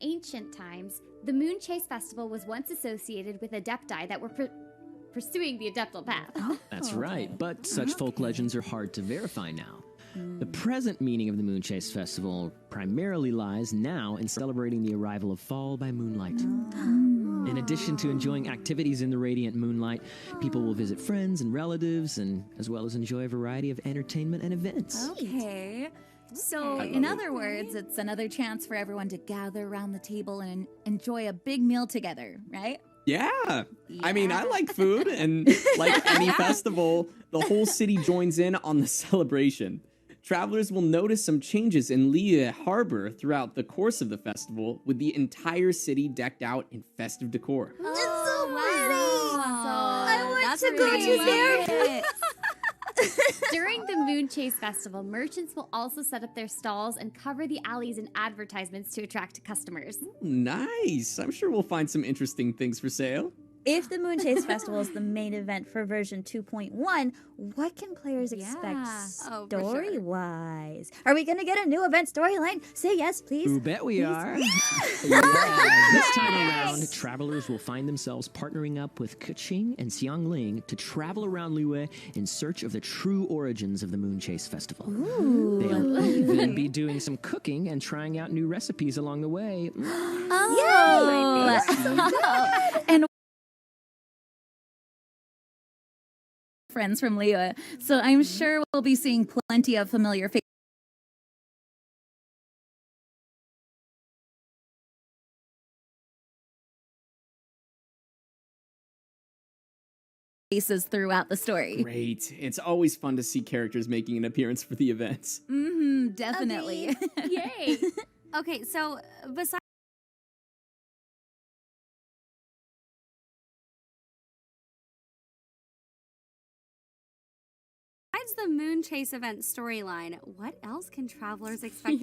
ancient times, the Moon Chase Festival was once associated with adepti that were pursuing the adeptal path. That's right, but such folk legends are hard to verify now. The present meaning of the Moon Chase Festival primarily lies now in celebrating the arrival of fall by moonlight. In addition to enjoying activities in the radiant moonlight, people will visit friends and relatives, and as well as enjoy a variety of entertainment and events. Okay. So, in other words, it's another chance for everyone to gather around the table and enjoy a big meal together, right? Yeah. I mean, I like food, and like any festival, the whole city joins in on the celebration. Travelers will notice some changes in Liyue Harbor throughout the course of the festival, with the entire city decked out in festive decor. It's so pretty! I want to go to there! During the Moon Chase Festival, merchants will also set up their stalls and cover the alleys in advertisements to attract customers. Nice. I'm sure we'll find some interesting things for sale. If the Moon Chase Festival is the main event for version 2.1, what can players expect story-wise? Are we going to get a new event storyline? Say yes, please. You bet we are. This time around, travelers will find themselves partnering up with Keqing and Xiangling to travel around Liyue in search of the true origins of the Moon Chase Festival. Ooh. They'll even be doing some cooking and trying out new recipes along the way. And friends from Liyue, so I'm sure we'll be seeing plenty of familiar faces throughout the story. Great. It's always fun to see characters making an appearance for the events. Definitely. Yay! Okay, so besides the Moon Chase event storyline, what else can travelers expect?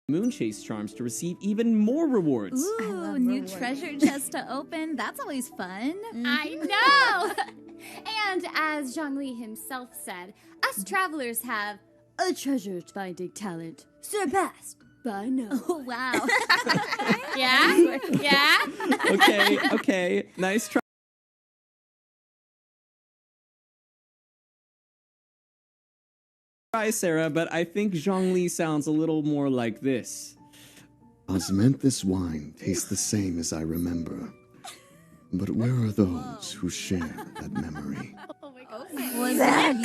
Moon Chase charms to receive even more rewards. Ooh, new treasure chest to open. That's always fun. I know! And as Zhongli himself said, us travelers have a treasure-finding talent surpassed by no. Oh, wow. Yeah? Yeah? Okay. Nice try. Sarah, but I think Zhongli sounds a little more like this. Osmanthus wine tastes the same as I remember. But where are those who share that memory? Oh my god. Was that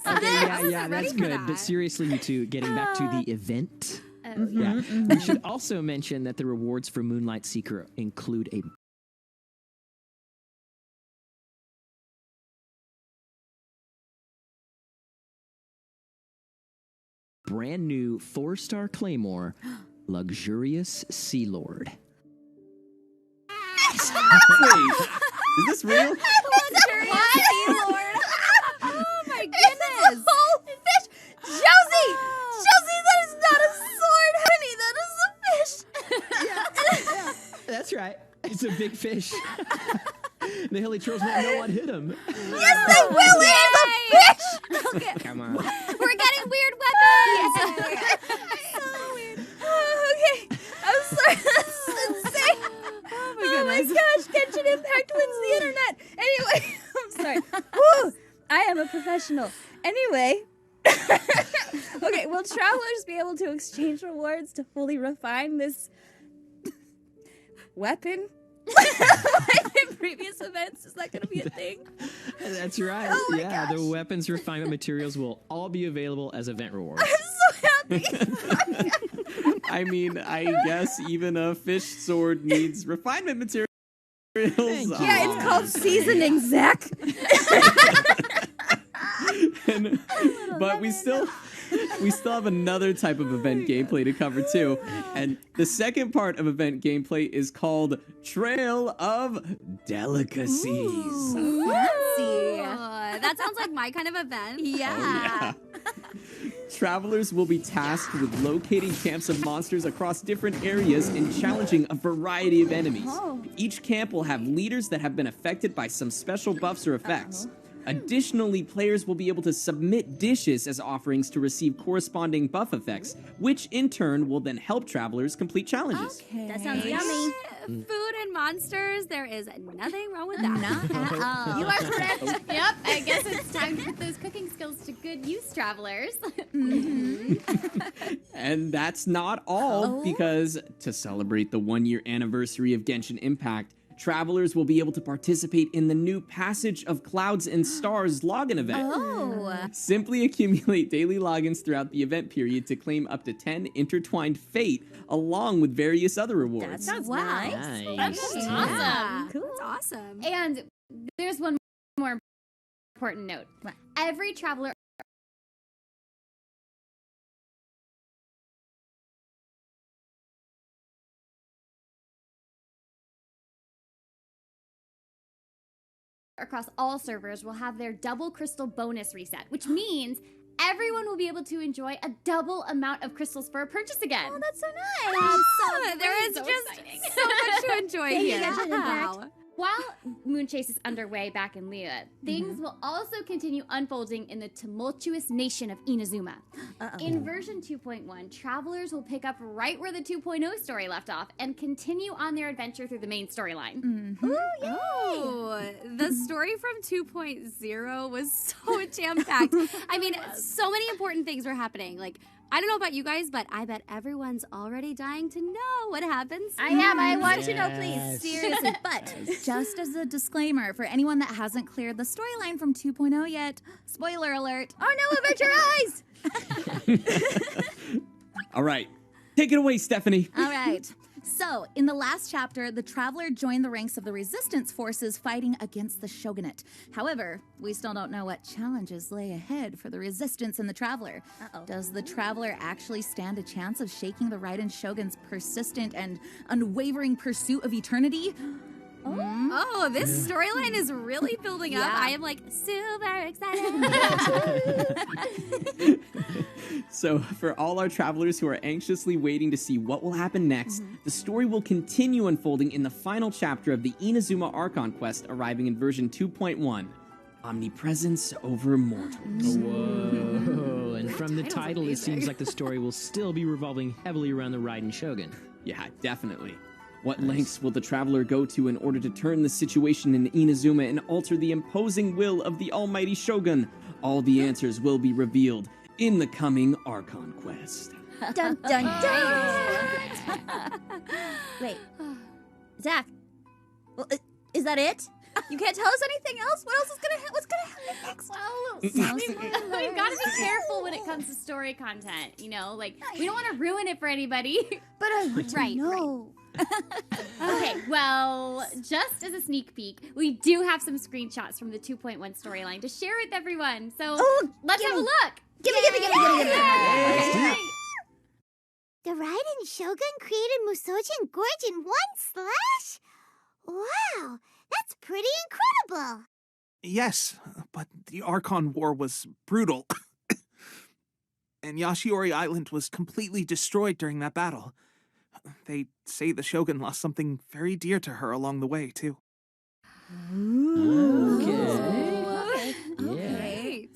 Okay, yeah, that's good. But seriously, you two, getting back to the event. We should also mention that the rewards for Moonlight Seeker include a brand new 4-star Claymore, Luxurious Sea Lord. Wait, is this real? Luxurious Sea Lord. Oh my goodness. It's a whole fish. Josie, that is not a sword, honey. That is a fish. Yeah, that's right. It's a big fish. The hilly trolls won't know what hit him. Yes, they will. It is a fish. Okay. Come on. We're getting weird weapons. So weird. Okay, I'm sorry. This is insane. Oh my gosh, Genshin Impact wins the internet. Anyway, I'm sorry. Woo, I am a professional. Anyway. Okay, will travelers be able to exchange rewards to fully refine this weapon? Like in previous events, is that going to be a thing? That's right. Oh my yeah, gosh. the weapons refinement materials will all be available as event rewards. I'm so happy. I mean, I guess even a fish sword needs refinement materials. Yeah, it's called seasoning, Zach. But we still have another type of event gameplay to cover too. And the second part of event gameplay is called Trail of Delicacies. Fancy. That sounds like my kind of event. Yeah. Travelers will be tasked with locating camps of monsters across different areas and challenging a variety of enemies. Each camp will have leaders that have been affected by some special buffs or effects. Additionally, players will be able to submit dishes as offerings to receive corresponding buff effects, which in turn will then help travelers complete challenges. Okay. That sounds yummy. Food and monsters, there is nothing wrong with that. Not at all. You are correct. Yep, I guess it's time to put those cooking skills to good use, travelers. And that's not all, because to celebrate the 1-year anniversary of Genshin Impact, travelers will be able to participate in the new Passage of Clouds and Stars login event. Simply accumulate daily logins throughout the event period to claim up to 10 intertwined fate, along with various other rewards. That sounds Wow. nice. Nice. Yeah. Cool. That's awesome. And there's one more important note. What? Every traveler across all servers will have their double crystal bonus reset, which means everyone will be able to enjoy a double amount of crystals for a purchase again. Oh, that's so nice. There is so just exciting. so much to enjoy here. Genshin Impact. Wow. While Moon Chase is underway back in Liyue, things will also continue unfolding in the tumultuous nation of Inazuma. In version 2.1, travelers will pick up right where the 2.0 story left off and continue on their adventure through the main storyline. Oh, the story from 2.0 was so jam-packed. I mean, so many important things were happening. Like, I don't know about you guys, but I bet everyone's already dying to know what happens. I am. I want to know, please. Yes. Seriously. But Just as a disclaimer, for anyone that hasn't cleared the storyline from 2.0 yet, spoiler alert. oh no, avert your eyes. All right, take it away, Stephanie. All right. So, in the last chapter, the traveler joined the ranks of the resistance forces fighting against the shogunate. However, we still don't know what challenges lay ahead for the resistance and the traveler. Does the traveler actually stand a chance of shaking the Ryden Shogun's persistent and unwavering pursuit of eternity? Oh, this storyline is really building up. Yeah. I am like super excited. So, for all our travelers who are anxiously waiting to see what will happen next, the story will continue unfolding in the final chapter of the Inazuma Archon quest, arriving in version 2.1, Omnipresence over Mortals. Whoa. And from the title, it seems like the story will still be revolving heavily around the Ryden Shogun. Yeah, definitely. What lengths will the traveler go to in order to turn the situation in Inazuma and alter the imposing will of the almighty Shogun? All the answers will be revealed in the coming Archon quest. Dun dun dun. Wait, Zach. Well, is that it? You can't tell us anything else? What else is what's gonna happen next? Well, we've got to be careful when it comes to story content, you know? Like, we don't want to ruin it for anybody. But I want to know. Okay, well, just as a sneak peek, we do have some screenshots from the 2.1 storyline to share with everyone. So let's have a look. Gimme. Okay. The Ryden Shogun created Musojin Gorge in one slash? Wow, that's pretty incredible. Yes, but the Archon War was brutal. And Yashiori Island was completely destroyed during that battle. They say the Shogun lost something very dear to her along the way, too. Okay. Great.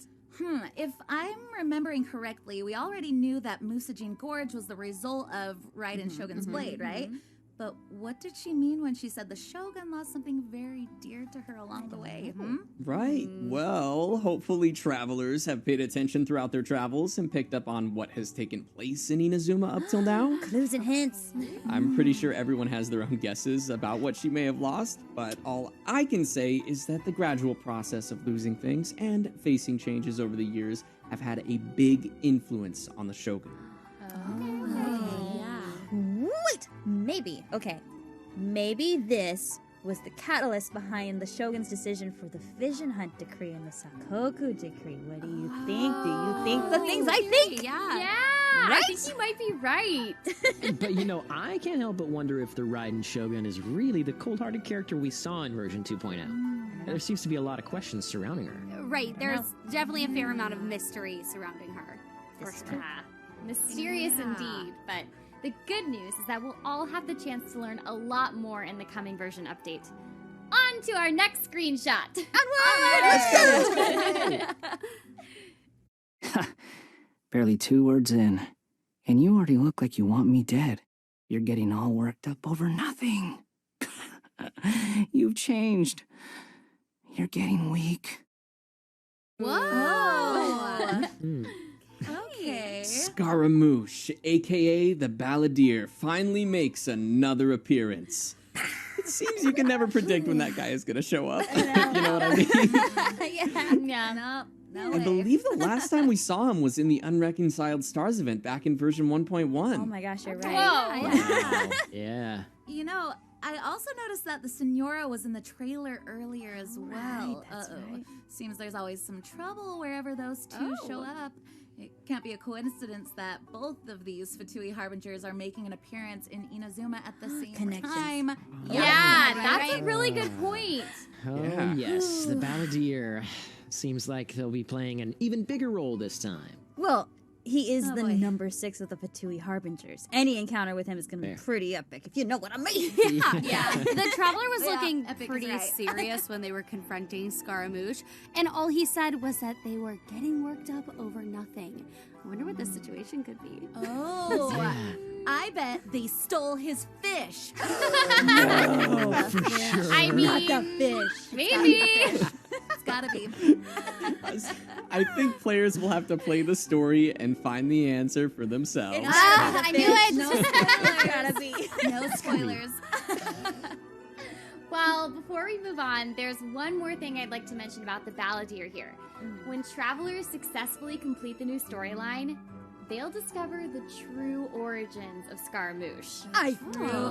If I'm remembering correctly, we already knew that Musojin Gorge was the result of Ryden Shogun's blade, right? But what did she mean when she said the Shogun lost something very dear to her along the way? Right. Well, hopefully travelers have paid attention throughout their travels and picked up on what has taken place in Inazuma up till now. Clues and hints. I'm pretty sure everyone has their own guesses about what she may have lost, but all I can say is that the gradual process of losing things and facing changes over the years have had a big influence on the Shogun. Wait, maybe. Okay. Maybe this was the catalyst behind the Shogun's decision for the Vision Hunt Decree and the Sakoku Decree. What do you think? Do you think the things I think? Yeah. I think you might be right. But you know, I can't help but wonder if the Ryden Shogun is really the cold-hearted character we saw in version 2.0. There seems to be a lot of questions surrounding her. Right, there's definitely a fair amount of mystery surrounding her. For sure. Mysterious indeed, but the good news is that we'll all have the chance to learn a lot more in the coming version update. On to our next screenshot. Barely 2 words in, and you already look like you want me dead. You're getting all worked up over nothing. You've changed. You're getting weak. Whoa! Okay. Scaramouche, aka the Balladeer, finally makes another appearance. It seems you can never predict when that guy is going to show up. You know what I mean? Yeah. No I way. believe the last time we saw him was in the Unreconciled Stars event back in version 1.1. Oh my gosh, you're right. Whoa. Wow. Yeah. You know, I also noticed that the Senora was in the trailer earlier as well. that's right. Seems there's always some trouble wherever those two show up. It can't be a coincidence that both of these Fatui Harbingers are making an appearance in Inazuma at the same Connections. time. Yeah, that's a really good point. Oh, Yeah. yes, the Balladeer. Seems like they'll be playing an even bigger role this time. Well, he is Oh, the boy. number 6 of the Fatui Harbingers. Any encounter with him is going to be Fair. pretty epic, if you know what I mean. Yeah, the Traveler was Yeah, looking Epic is pretty right. serious when they were confronting Scaramouche, and all he said was that they were getting worked up over nothing. I wonder what the situation could be. Oh, Yeah. I bet they stole his fish. I mean, Not the fish. maybe. It's gotta be. I think players will have to play the story and find the answer for themselves. I knew it! No spoilers. Gotta be. No spoilers. Well, before we move on, there's one more thing I'd like to mention about the Balladeer here. When travelers successfully complete the new storyline, they'll discover the true origins of Scaramouche. I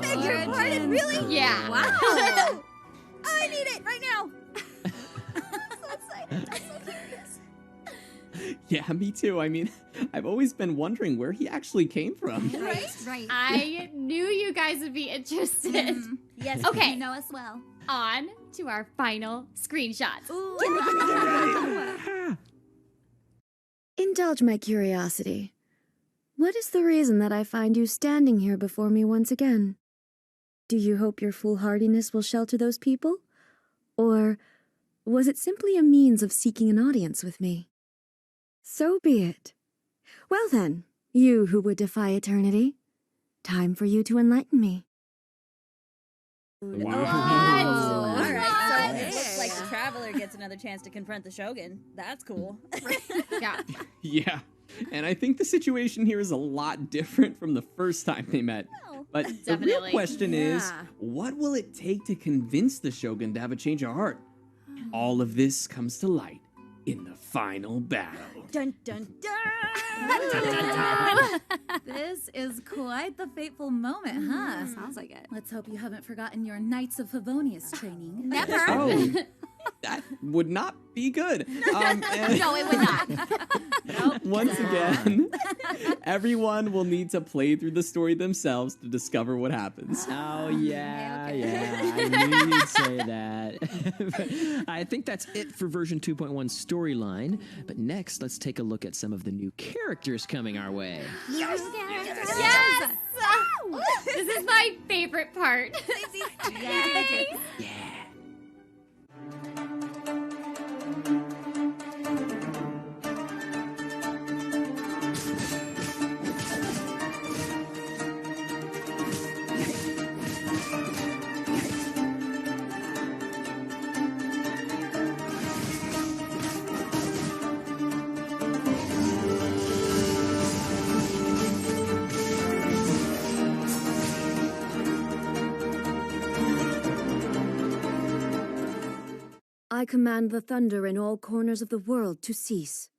beg your pardon, really? Yeah. Wow. I need it right now. So excited. I'm so curious. Yeah, me too. I mean, I've always been wondering where he actually came from. Right. I knew you guys would be interested. Yes. Okay. You know us well. On to our final screenshots. Indulge my curiosity. What is the reason that I find you standing here before me once again? Do you hope your foolhardiness will shelter those people? Or was it simply a means of seeking an audience with me? So be it. Well then, you who would defy eternity, time for you to enlighten me. All What? right. So it looks like the Traveler gets another chance to confront the Shogun. That's cool. Yeah. Yeah, and I think the situation here is a lot different from the first time they met. But the real Definitely. question is, Yeah. what will it take to convince the Shogun to have a change of heart? All of this comes to light in the final battle. Dun dun dun. This is quite the fateful moment, huh? Sounds like it. Let's hope you haven't forgotten your Knights of Favonius training. Never. Oh, that would not be good. And No, it would not. once again, everyone will need to play through the story themselves to discover what happens. Oh, yeah, I knew you'd say that. I think that's it for version 2.1 storyline. But next, let's take a look at some of the new characters coming our way. Yes! This is my favorite part. Yay! Yeah. I command the thunder in all corners of the world to cease.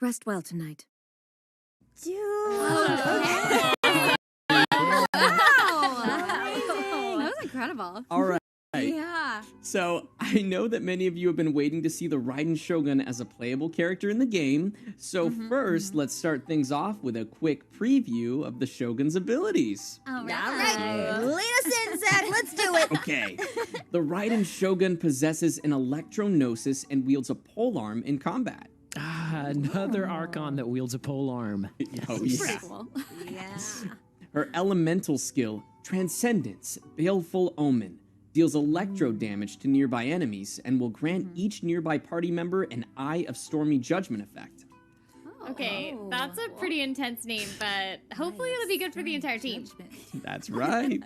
Rest well tonight. Wow. That was incredible. All right. So, I know that many of you have been waiting to see the Ryden Shogun as a playable character in the game. So first, let's start things off with a quick preview of the Shogun's abilities. All right. Lead us in, Zach. Let's do it. Okay. The Ryden Shogun possesses an electro-gnosis and wields a polearm in combat. Another Archon that wields a pole arm. Oh, yeah. Pretty cool. Yeah. Her elemental skill, Transcendence, Baleful Omen, deals electro damage to nearby enemies and will grant each nearby party member an Eye of Stormy Judgment effect. Okay, that's a pretty intense name, but hopefully it'll be good for the entire team. That's right.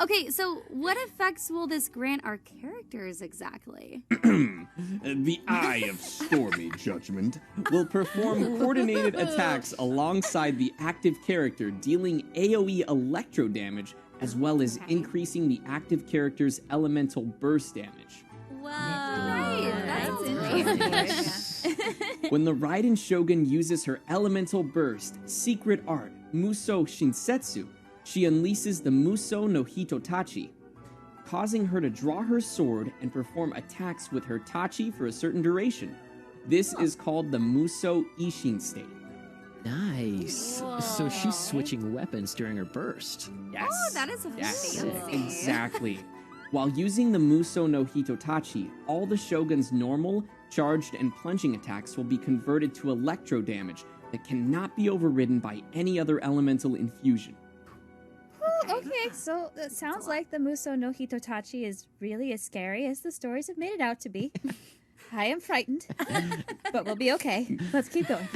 Okay, so what effects will this grant our characters exactly? The Eye of Stormy Judgment Will perform coordinated attacks alongside the active character, dealing AoE electro damage, as well as increasing the active character's elemental burst damage. Whoa. Right, that's interesting. When the Ryden Shogun uses her elemental burst, Secret Art, Muso Shinsetsu, she unleashes the Muso no Hitotachi, causing her to draw her sword and perform attacks with her tachi for a certain duration. This is called the Muso Ishin state. Nice. So she's switching weapons during her burst. Yes. Oh, that is a fancy. Exactly. While using the Muso no Hitotachi, all the Shogun's normal, charged, and plunging attacks will be converted to electro damage that cannot be overridden by any other elemental infusion. Okay, so it sounds like the Muso no Hitotachi is really as scary as the stories have made it out to be. I am frightened, but we'll be okay. Let's keep going.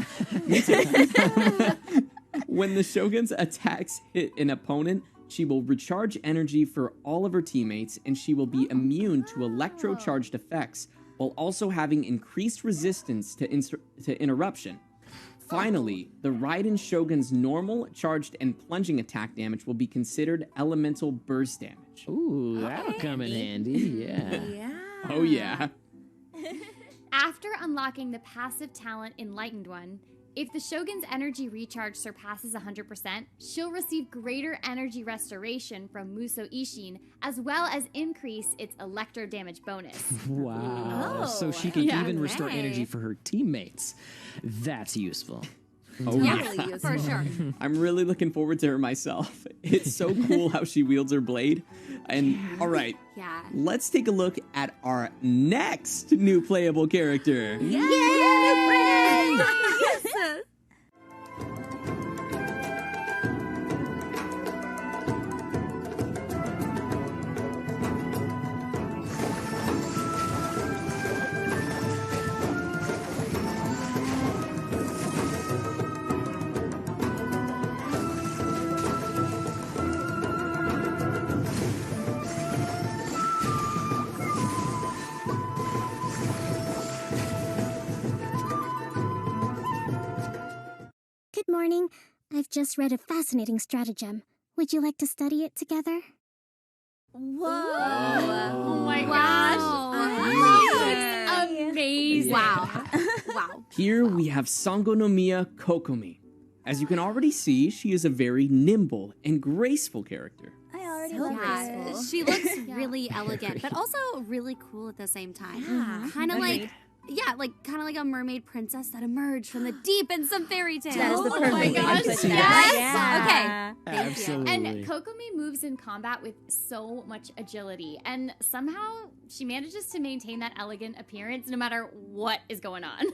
When the Shogun's attacks hit an opponent, she will recharge energy for all of her teammates, and she will be immune to electro-charged effects, while also having increased resistance to interruption. Finally, the Ryden Shogun's normal, charged, and plunging attack damage will be considered elemental burst damage. Ooh, that'll come in handy, yeah. Oh yeah. After unlocking the passive talent Enlightened One, if the Shogun's energy recharge surpasses 100%, she'll receive greater energy restoration from Muso Ishin, as well as increase its electro damage bonus. Wow. So she can even restore energy for her teammates. That's useful. Oh Yeah, yeah. for sure. I'm really looking forward to her myself. It's so cool how she wields her blade. And all right, Yeah. let's take a look at our next new playable character. Good morning. I've just read a fascinating stratagem. Would you like to study it together? Oh my Wow. gosh. Looks amazing. Wow. Wow. Here we have Sangonomiya Kokomi. As you can already see, she is a very nimble and graceful character. I already So love Yeah, this. she looks really elegant, but also really cool at the same time. Yeah. Kind of like, kind of like a mermaid princess that emerged from the deep in some fairy tale. That is the Oh perfect my way to gosh, put that. yes. Yeah. Thank you. Absolutely. And Kokomi moves in combat with so much agility, and somehow she manages to maintain that elegant appearance no matter what is going on.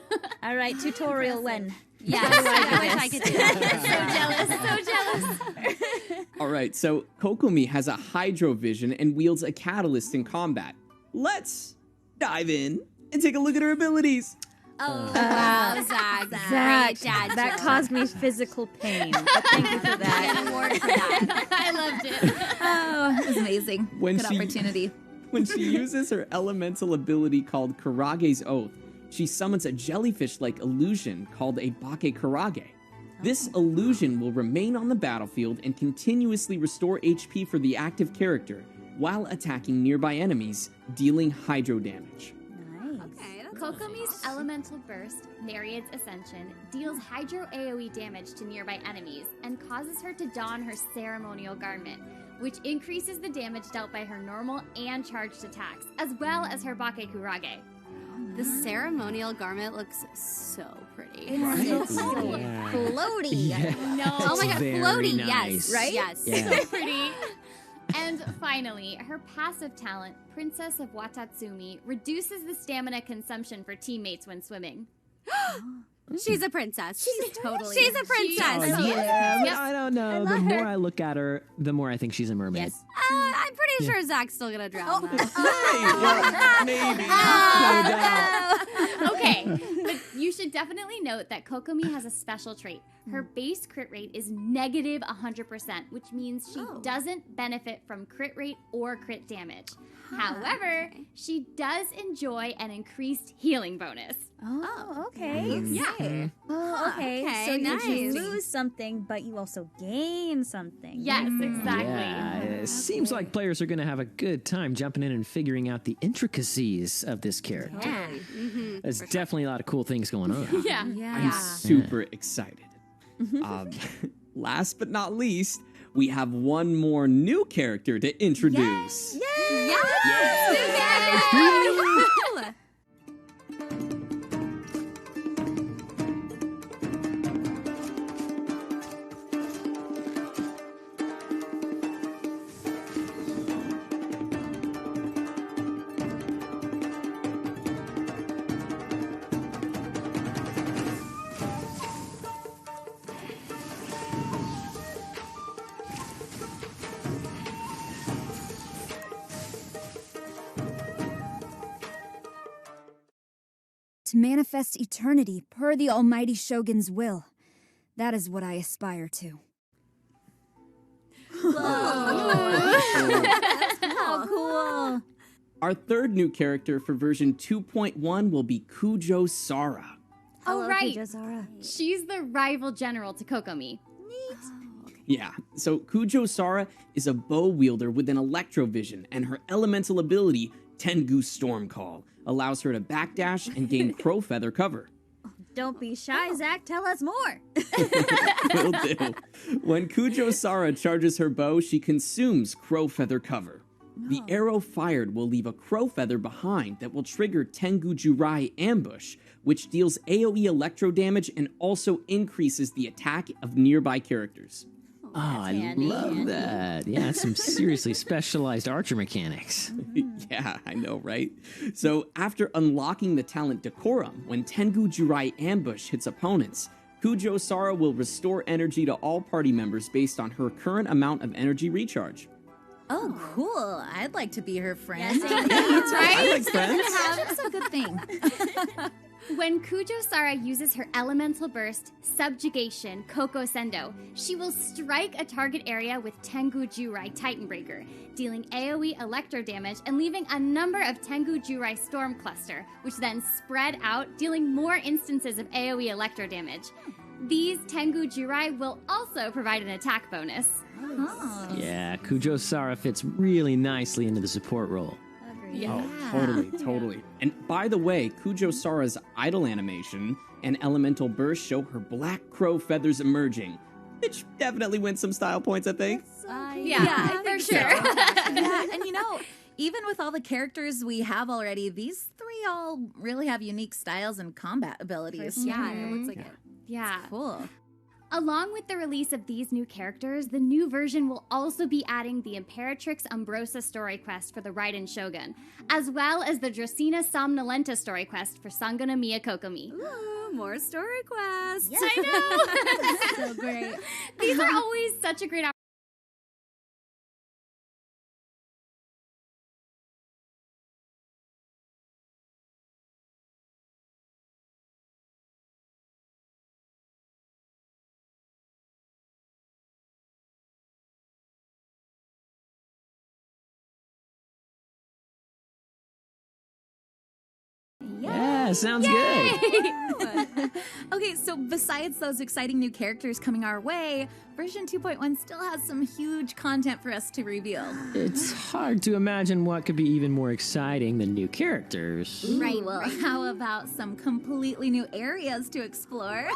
All right, tutorial when? Yes, I wish I could do that. So jealous. All right, so Kokomi has a hydro vision and wields a catalyst in combat. Let's dive in and take a look at her abilities. Oh, wow, Zach. Zach, Great dad that joke. caused me physical pain. But thank you for Get that. an award for that. I loved it. Oh, it was amazing. When Good she- opportunity. When she uses her elemental ability called Karage's Oath, she summons a jellyfish-like illusion called a Bake Karage. This illusion will remain on the battlefield and continuously restore HP for the active character while attacking nearby enemies, dealing hydro damage. Okay, that's Kokomi's elemental burst, Nereid's Ascension, deals hydro AoE damage to nearby enemies and causes her to don her ceremonial garment, which increases the damage dealt by her normal and charged attacks, as well as her Bakekurage. The ceremonial garment looks so pretty. It's so floaty. Yeah. No. Oh my god, Very floaty, nice. yes. Right? Yes. Yeah. So pretty. And finally, her passive talent, Princess of Watatsumi, reduces the stamina consumption for teammates when swimming. She's a princess. She's totally. She's a princess. Yeah, I don't know. The more I look at her, the more I think she's a mermaid. Yes. I'm pretty sure Zach's still gonna drown. Maybe. Okay, but you should definitely note that Kokomi has a special trait. Her base crit rate is negative 100%, which means she doesn't benefit from crit rate or crit damage. However, she does enjoy an increased healing bonus. Oh, okay. Yeah. Oh, okay. Okay, So nice. you lose something, but you also gain something. Yes, exactly. Yeah, it seems like players are going to have a good time jumping in and figuring out the intricacies of this character. Yeah. There's definitely a lot of cool things going on. Yeah. I'm super excited. Last but not least, we have one more new character to introduce. To manifest eternity per the Almighty Shogun's will. That is what I aspire to. Oh, cool. Our third new character for version 2.1 will be Cujo Sara. Oh, right. Cujo Sara. She's the rival general to Kokomi. Yeah, so Cujo Sara is a bow wielder with an electrovision, and her elemental ability, Tengu Storm Call, allows her to backdash and gain crow feather cover. Don't be shy, Zach. Tell us more. Will do. When Cujo Sara charges her bow, she consumes crow feather cover. The arrow fired will leave a crow feather behind that will trigger Tengu Jurai Ambush, which deals AoE electro damage and also increases the attack of nearby characters. Oh, I love that. Yeah, some seriously specialized archer mechanics. Yeah, I know, right? So after unlocking the talent Decorum, when Tengu Jurai Ambush hits opponents, Cujo Sara will restore energy to all party members based on her current amount of energy recharge. Oh, cool. I'd like to be her friend. Right? I like friends. That's a good thing. When Cujo Sara uses her elemental burst, Subjugation, Koko Sendo, she will strike a target area with Tengu Jurai Titanbreaker, dealing AoE electro damage and leaving a number of Tengu Jurai Storm Cluster, which then spread out, dealing more instances of AoE electro damage. These Tengu Jurai will also provide an attack bonus. Yeah, Cujo Sara fits really nicely into the support role. Oh, totally. And by the way, Cujo Sara's idle animation and elemental burst show her black crow feathers emerging, which definitely wins some style points, I think. Yeah, for sure. Yeah, and even with all the characters we have already, these three all really have unique styles and combat abilities. Yeah, it looks like it. Yeah. Cool. Along with the release of these new characters, the new version will also be adding the Imperatrix Umbrosa story quest for the Ryden Shogun, as well as the Dracena Somnolenta story quest for Sangonomiya Kokomi. Ooh, more story quests. Yeah, I know! So great. These are always such a great opportunity. Yeah, sounds good. Okay, so besides those exciting new characters coming our way, version 2.1 still has some huge content for us to reveal. It's hard to imagine what could be even more exciting than new characters. Right, well, how about some completely new areas to explore?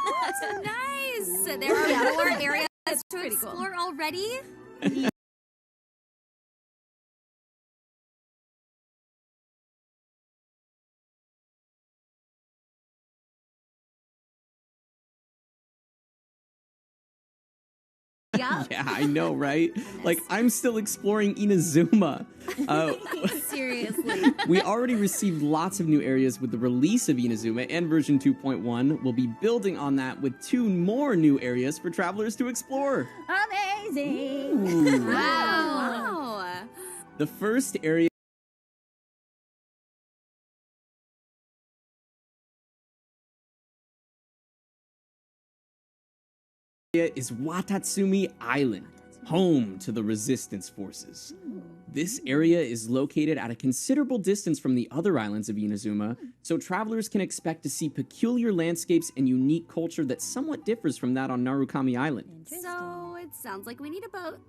Nice. There are more areas to explore already. Yup. Yeah, I know, right? Like, I'm still exploring Inazuma. Seriously. We already received lots of new areas with the release of Inazuma, and version 2.1 will be building on that with 2 more new areas for travelers to explore. Amazing! Ooh. Wow. The first area is Watatsumi Island, home to the resistance forces. This area is located at a considerable distance from the other islands of Inazuma, so travelers can expect to see peculiar landscapes and unique culture that somewhat differs from that on Narukami Island. So it sounds like we need a boat.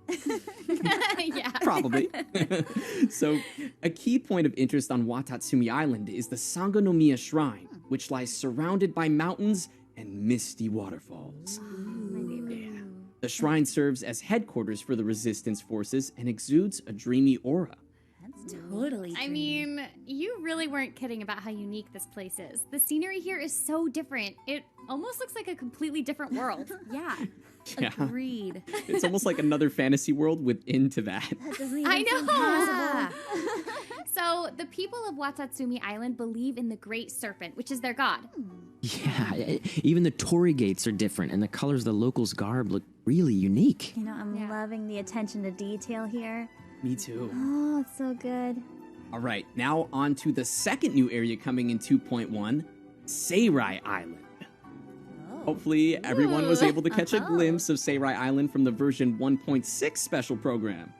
Yeah. Probably. So, a key point of interest on Watatsumi Island is the Sangonomiya Shrine, which lies surrounded by mountains and misty waterfalls. The shrine serves as headquarters for the resistance forces and exudes a dreamy aura. That's totally I mean, you really weren't kidding about how unique this place is. The scenery here is so different. It almost looks like a completely different world. Yeah. Yeah. Agreed. It's almost like another fantasy world within to that. I know. So, the people of Watatsumi Island believe in the Great Serpent, which is their god. Yeah, even the torii gates are different, and the colors of the locals' garb look really unique. You know, I'm loving the attention to detail here. Me too. Oh, it's so good. All right, now on to the second new area coming in 2.1, Sailri Island. Hopefully, everyone was able to catch a glimpse of Sailri Island from the version 1.6 special program.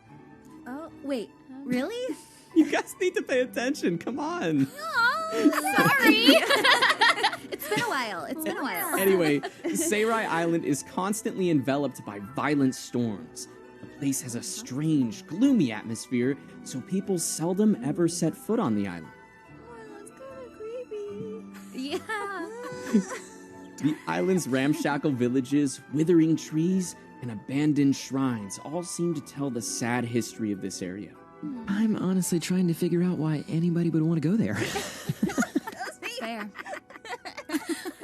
Oh, wait. Really? You guys need to pay attention. Come on. Sorry. It's been a while. Anyway, Sailri Island is constantly enveloped by violent storms. The place has a strange, gloomy atmosphere, so people seldom ever set foot on the island. That's kind of creepy. Yeah. The island's ramshackle villages, withering trees, and abandoned shrines all seem to tell the sad history of this area. I'm honestly trying to figure out why anybody would want to go there. Fair.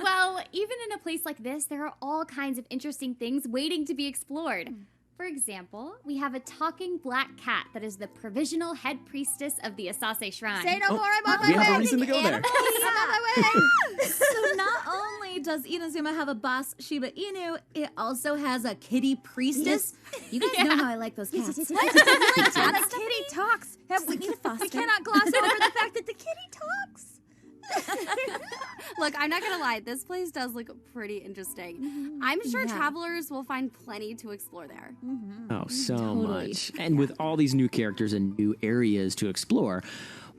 Well, even in a place like this, there are all kinds of interesting things waiting to be explored. For example, we have a talking black cat that is the provisional head priestess of the Asase Shrine. Say no more, I'm on my We way. have a reason to go there. I'm on my way. So not only does Inazuma have a boss Shiba Inu, it also has a kitty priestess. You guys know how I like those cats. What? Like cats? The kitty talks. We need to foster. We cannot gloss over the fact that the kitty talks. Look, I'm not gonna lie, this place does look pretty interesting. I'm sure travelers will find plenty to explore there. Oh, so much. And with all these new characters and new areas to explore,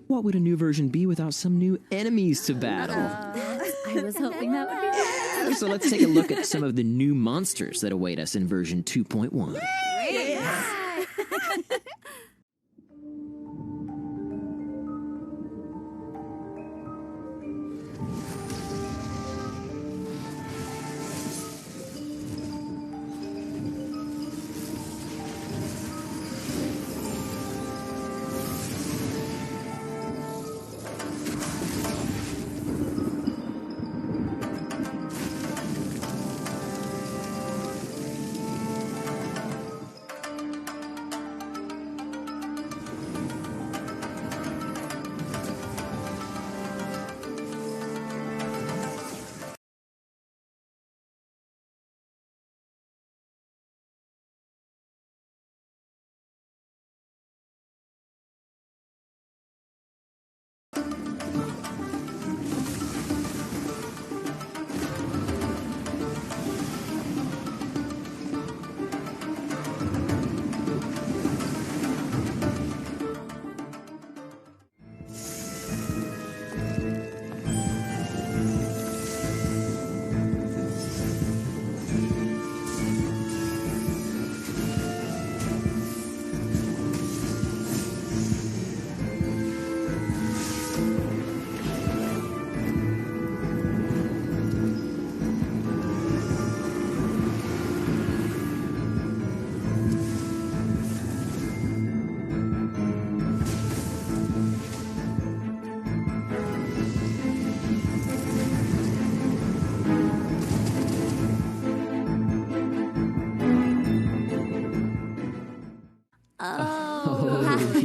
what would a new version be without some new enemies to battle? I was hoping that would be So let's take a look at some of the new monsters that await us in version 2.1.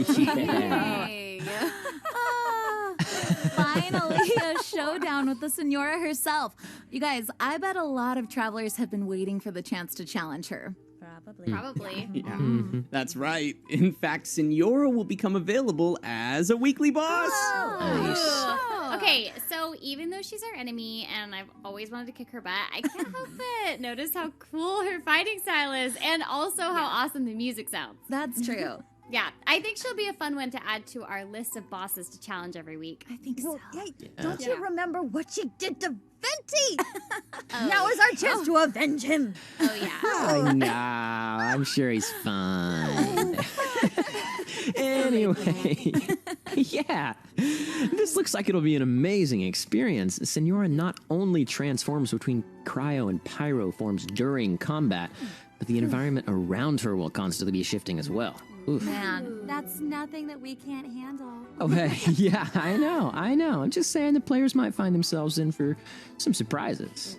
Yeah. Finally, a showdown with the Senora herself. You guys, I bet a lot of travelers have been waiting for the chance to challenge her. Probably. Yeah, that's right. In fact, Senora will become available as a weekly boss. Oh. Okay, so even though she's our enemy and I've always wanted to kick her butt, I can't help but notice how cool her fighting style is and also how awesome the music sounds. That's true. Yeah, I think she'll be a fun one to add to our list of bosses to challenge every week. I think so. Hey, don't you remember what she did to Venti? Now is our chance to avenge him. Oh, yeah. Oh, no. I'm sure he's fine. Anyway, yeah. This looks like it'll be an amazing experience. Senora not only transforms between cryo and pyro forms during combat, but the environment around her will constantly be shifting as well. Oof. Man, that's nothing that we can't handle. Oh, hey, yeah, I know. I'm just saying the players might find themselves in for some surprises.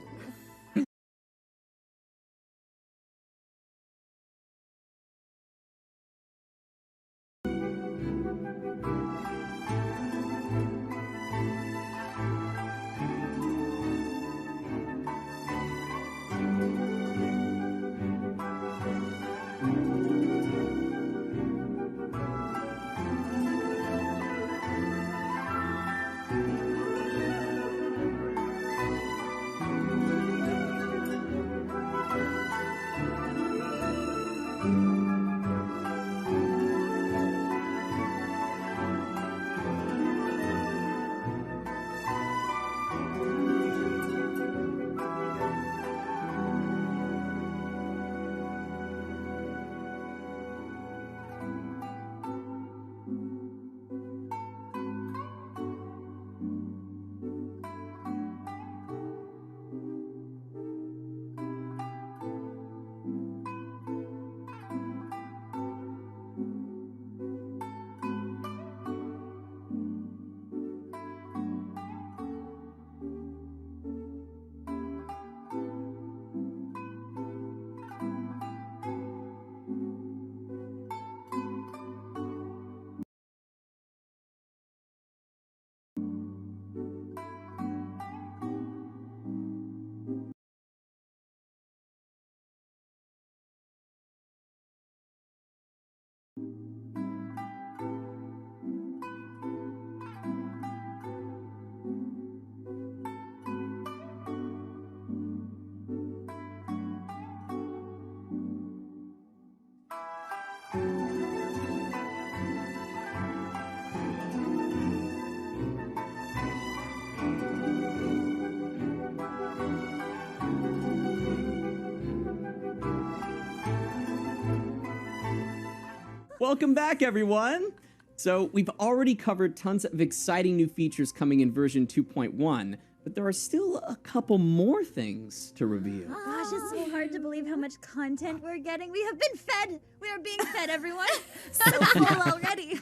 Welcome back, everyone. So we've already covered tons of exciting new features coming in version 2.1, but there are still a couple more things to reveal. Gosh, it's so hard to believe how much content we're getting. We have been fed. We are being fed, everyone. So full already.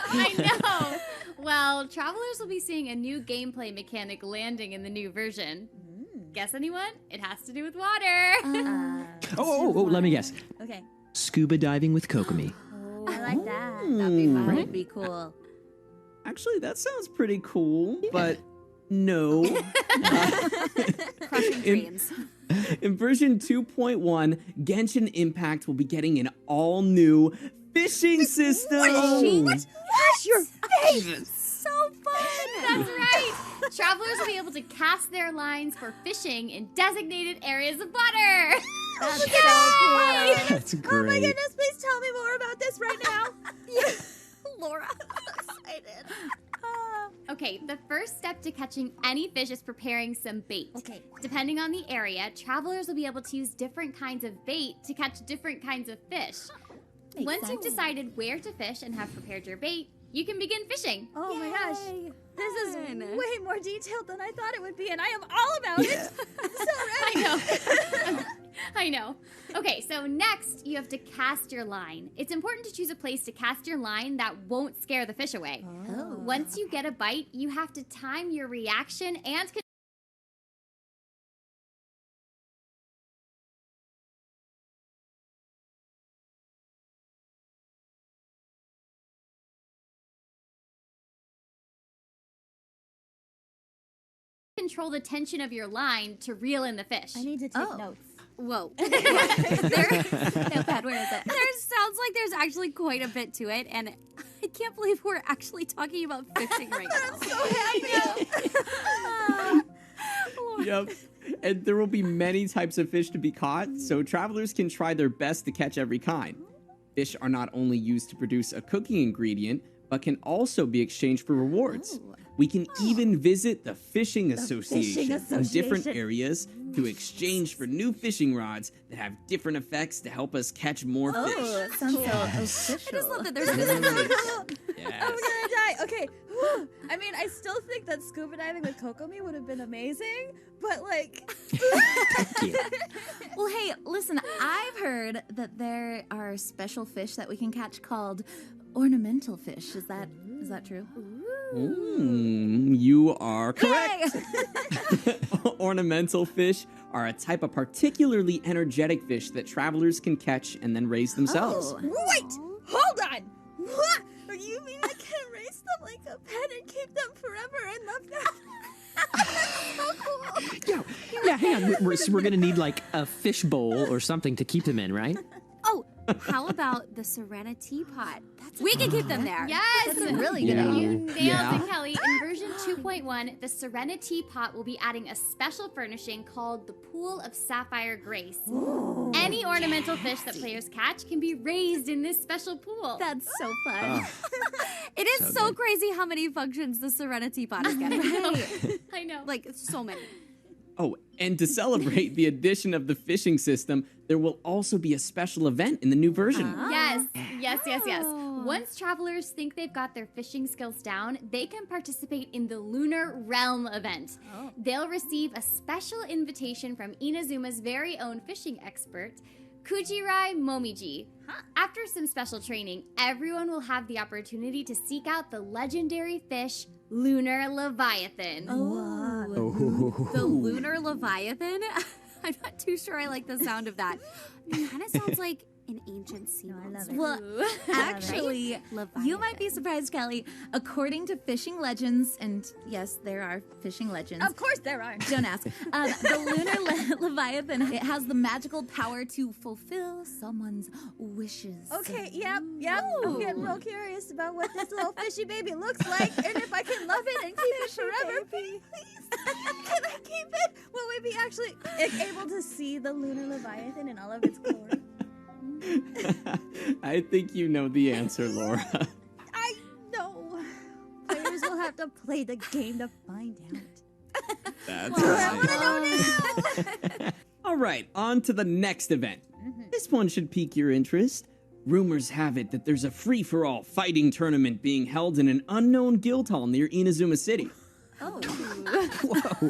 I know. Well, travelers will be seeing a new gameplay mechanic landing in the new version. Guess anyone? It has to do with water. Let me guess. Okay. Scuba diving with Kokomi. I like that. That would be cool. Actually, that sounds pretty cool, but no. Crushing dreams. In version 2.1, Genshin Impact will be getting an all-new fishing system. What? Gosh, your face! So fun! That's right! Travelers will be able to cast their lines for fishing in designated areas of water. That's so cool. That's great. Oh my goodness, please tell me more about this right now. Laura, I'm excited. Okay, the first step to catching any fish is preparing some bait. Okay. Depending on the area, travelers will be able to use different kinds of bait to catch different kinds of fish. Once you've decided where to fish and have prepared your bait, you can begin fishing. Oh my gosh. This is way more detailed than I thought it would be, and I am all about it. So ready. I know. Okay, so next you have to cast your line. It's important to choose a place to cast your line that won't scare the fish away. Once you get a bite, you have to time your reaction and control the tension of your line to reel in the fish. I need to take notes. Whoa. Notepad, where is it? There sounds like there's actually quite a bit to it, and I can't believe we're actually talking about fishing right now. I'm so happy. Yep. And there will be many types of fish to be caught, so travelers can try their best to catch every kind. Fish are not only used to produce a cooking ingredient, but can also be exchanged for rewards. We can even visit the Fishing Association in different areas to exchange for new fishing rods that have different effects to help us catch more fish. Oh, it sounds so official. I just love that there's this. Yes. I'm gonna die. Okay. I mean, I still think that scuba diving with Kokomi would have been amazing, but like. Well, hey, listen, I've heard that there are special fish that we can catch called ornamental fish. Is that true? You are correct. Ornamental fish are a type of particularly energetic fish that travelers can catch and then raise themselves. Oh. Wait! Hold on! What? You mean I can raise them like a pet and keep them forever and love them? So cool. Yeah, hang on. We're going to need like a fish bowl or something to keep them in, right? Oh, how about the Serenity Pot? We can keep them there. Yes! That's a really good You idea. nailed it, Kelly. In version 2.1, the Serenity Pot will be adding a special furnishing called the Pool of Sapphire Grace. Ooh, Any ornamental fish that players catch can be raised in this special pool. That's so fun. It is so crazy how many functions the Serenity Pot is getting. I know. Like, so many. Oh, and to celebrate the addition of the fishing system, there will also be a special event in the new version. Yes. Once travelers think they've got their fishing skills down, they can participate in the Lunar Realm event. They'll receive a special invitation from Inazuma's very own fishing expert, Kujirai Momiji. After some special training, everyone will have the opportunity to seek out the legendary fish, Lunar Leviathan. The Lunar Leviathan? I'm not too sure I like the sound of that. It kind of sounds like an ancient sea monster. Well, actually, you might be surprised, Kelly. According to fishing legends, and yes, there are fishing legends. Of course there are. Don't ask. The Lunar Leviathan, it has the magical power to fulfill someone's wishes. Okay, yep. I'm getting real curious about what this little fishy baby looks like, and if I can love it and keep it forever, please. Can I keep it? Will we be actually able to see the Lunar Leviathan in all of its glory? I think you know the answer, Laura. I know. Players will have to play the game to find out. That's I right. want to know now. All right, on to the next event. This one should pique your interest. Rumors have it that there's a free-for-all fighting tournament being held in an unknown guild hall near Inazuma City. Oh. Whoa,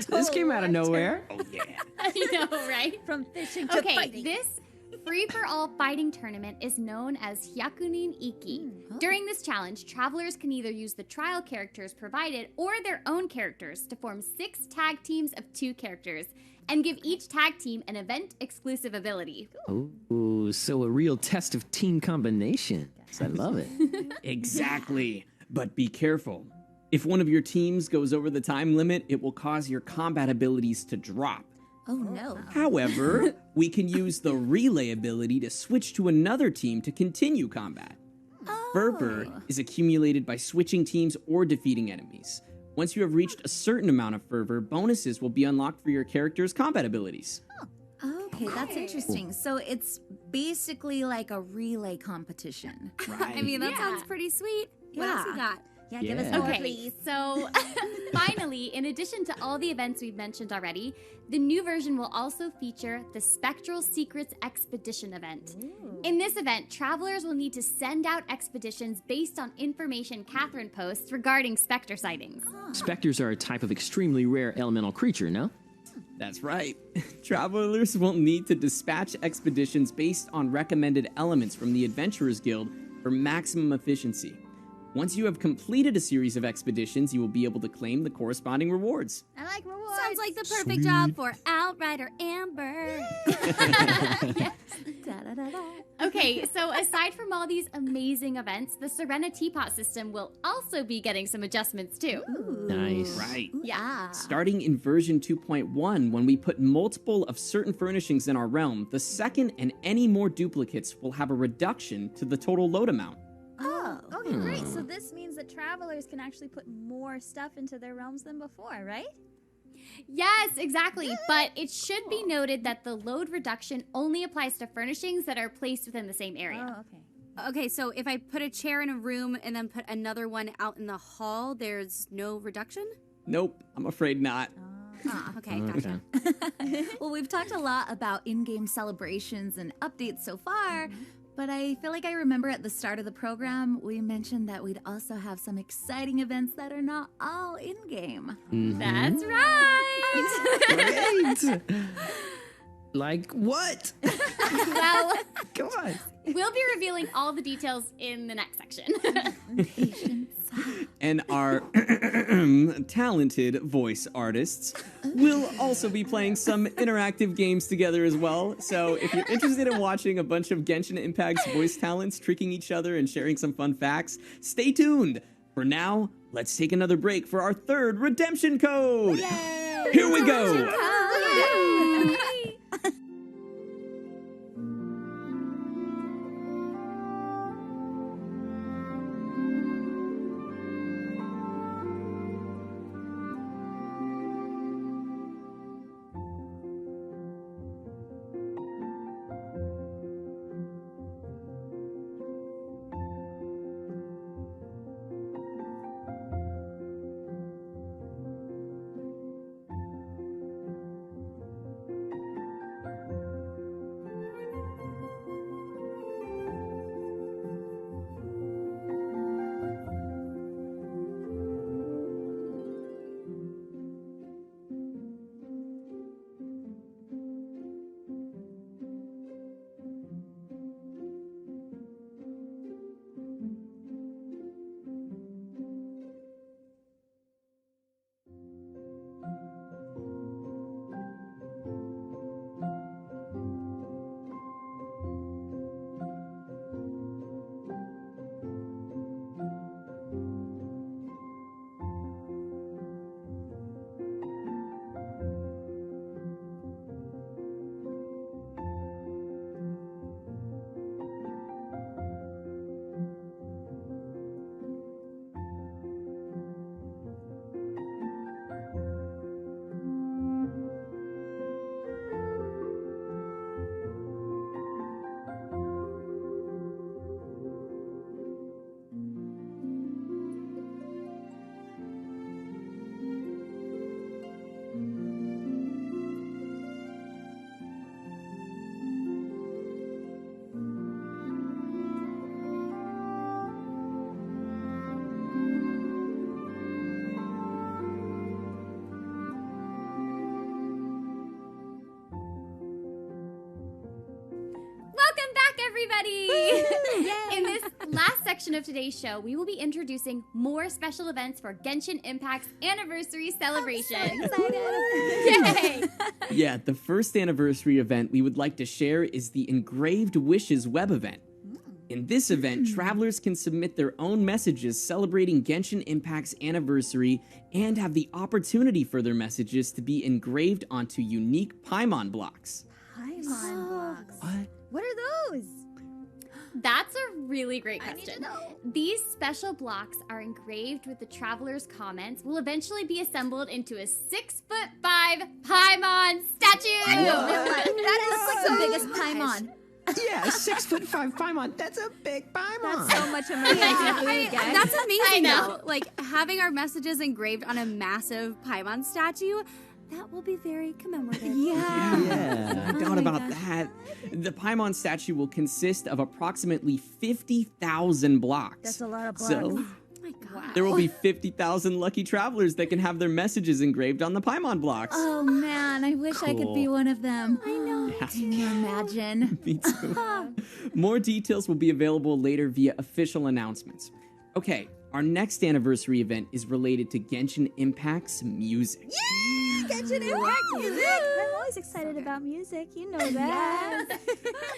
this came out of nowhere. Oh, yeah. I know, right? From fishing to fighting. This free-for-all fighting tournament is known as Hyakunin Iki. During this challenge, travelers can either use the trial characters provided or their own characters to form 6 tag teams of 2 characters and give each tag team an event-exclusive ability. Oh, so a real test of team combination. I love it. Exactly. But be careful. If one of your teams goes over the time limit, it will cause your combat abilities to drop. Oh, no. However, we can use the relay ability to switch to another team to continue combat. Fervor is accumulated by switching teams or defeating enemies. Once you have reached a certain amount of fervor, bonuses will be unlocked for your character's combat abilities. Okay, that's interesting. So it's basically like a relay competition. Right. I mean, that sounds pretty sweet. What else you got? Yeah, give us more, Okay, please. so finally, in addition to all the events we've mentioned already, the new version will also feature the Spectral Secrets Expedition event. In this event, travelers will need to send out expeditions based on information Catherine posts regarding specter sightings. Specters are a type of extremely rare elemental creature, no? That's right. Travelers will need to dispatch expeditions based on recommended elements from the Adventurers Guild for maximum efficiency. Once you have completed a series of expeditions, you will be able to claim the corresponding rewards. I like rewards. Sounds like the perfect job for Outrider Amber. Da, da, Okay, so aside from all these amazing events, the Serena Teapot system will also be getting some adjustments too. Nice. Right. Yeah. Starting in version 2.1, when we put multiple of certain furnishings in our realm, the second and any more duplicates will have a reduction to the total load amount. Oh, okay, great. So this means that travelers can actually put more stuff into their realms than before, right? Yes, exactly. But it should be noted that the load reduction only applies to furnishings that are placed within the same area. Oh, okay. Okay, so if I put a chair in a room and then put another one out in the hall, there's no reduction? Nope, I'm afraid not. Okay, gotcha. Well, we've talked a lot about in-game celebrations and updates so far, but I feel like I remember at the start of the program, we mentioned that we'd also have some exciting events that are not all in-game. That's right! Great! Like what? Well, Come on. we'll be revealing all the details in the next section. And our talented voice artists will also be playing some interactive games together as well. So if you're interested in watching a bunch of Genshin Impact's voice talents tricking each other and sharing some fun facts, stay tuned. For now, let's take another break for our third redemption code. Yay! Here we go. Everybody! In this last section of today's show, we will be introducing more special events for Genshin Impact's anniversary celebration. I'm so excited! Yay! Yeah, the first anniversary event we would like to share is the Engraved Wishes web event. In this event, travelers can submit their own messages celebrating Genshin Impact's anniversary and have the opportunity for their messages to be engraved onto unique Paimon blocks. Paimon blocks. What? What are those? That's a really great I need to question. know. These special blocks are engraved with the traveler's comments, will eventually be assembled into a 6'5" Paimon statue! That is like the biggest Paimon. Yeah, 6'5" Paimon. That's a big Paimon. That's so much amazing. That's amazing, I know. though. Like, having our messages engraved on a massive Paimon statue, that will be very commemorative. Yeah, forgot about that. The Paimon statue will consist of approximately 50,000 blocks. That's a lot of blocks. So, Oh my god. there will be 50,000 lucky travelers that can have their messages engraved on the Paimon blocks. Oh man, I wish I could be Cool. one of them. I know. Can you imagine? Me too. More details will be available later via official announcements. Okay, our next anniversary event is related to Genshin Impact's music. Yay! Genshin Impact music! I always excited about music. You know that.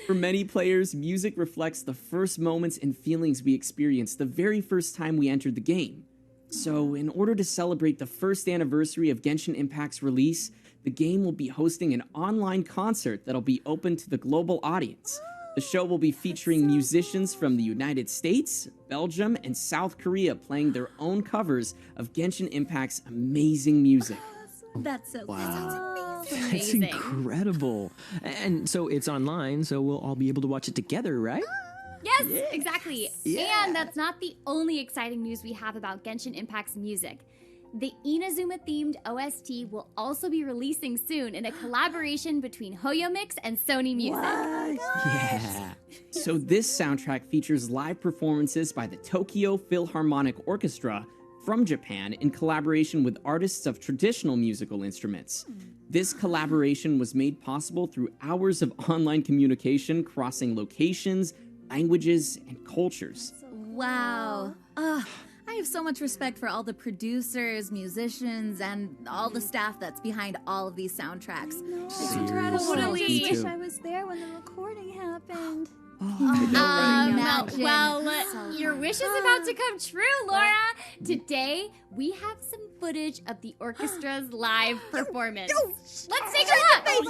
For many players, music reflects the first moments and feelings we experienced the very first time we entered the game. So, in order to celebrate the first anniversary of Genshin Impact's release, the game will be hosting an online concert that'll be open to the global audience. The show will be featuring musicians from the United States, Belgium, and South Korea playing their own covers of Genshin Impact's amazing music. That's so Wow. That's Amazing. incredible. And so it's online, so we'll all be able to watch it together, right? Yes, exactly. Yeah. And that's not the only exciting news we have about Genshin Impact's music. The Inazuma-themed OST will also be releasing soon in a collaboration between Hoyo Mix and Sony Music. Yeah. So this soundtrack features live performances by the Tokyo Philharmonic Orchestra from Japan in collaboration with artists of traditional musical instruments. This collaboration was made possible through hours of online communication crossing locations, languages, and cultures. Wow. I have so much respect for all the producers, musicians, and all the staff that's behind all of these soundtracks. It's Seriously. incredible. I Totally. just wish I was there when the recording happened. Your wish is about to come true, Laura. Today, we have some footage of the orchestra's live performance. Let's take a look.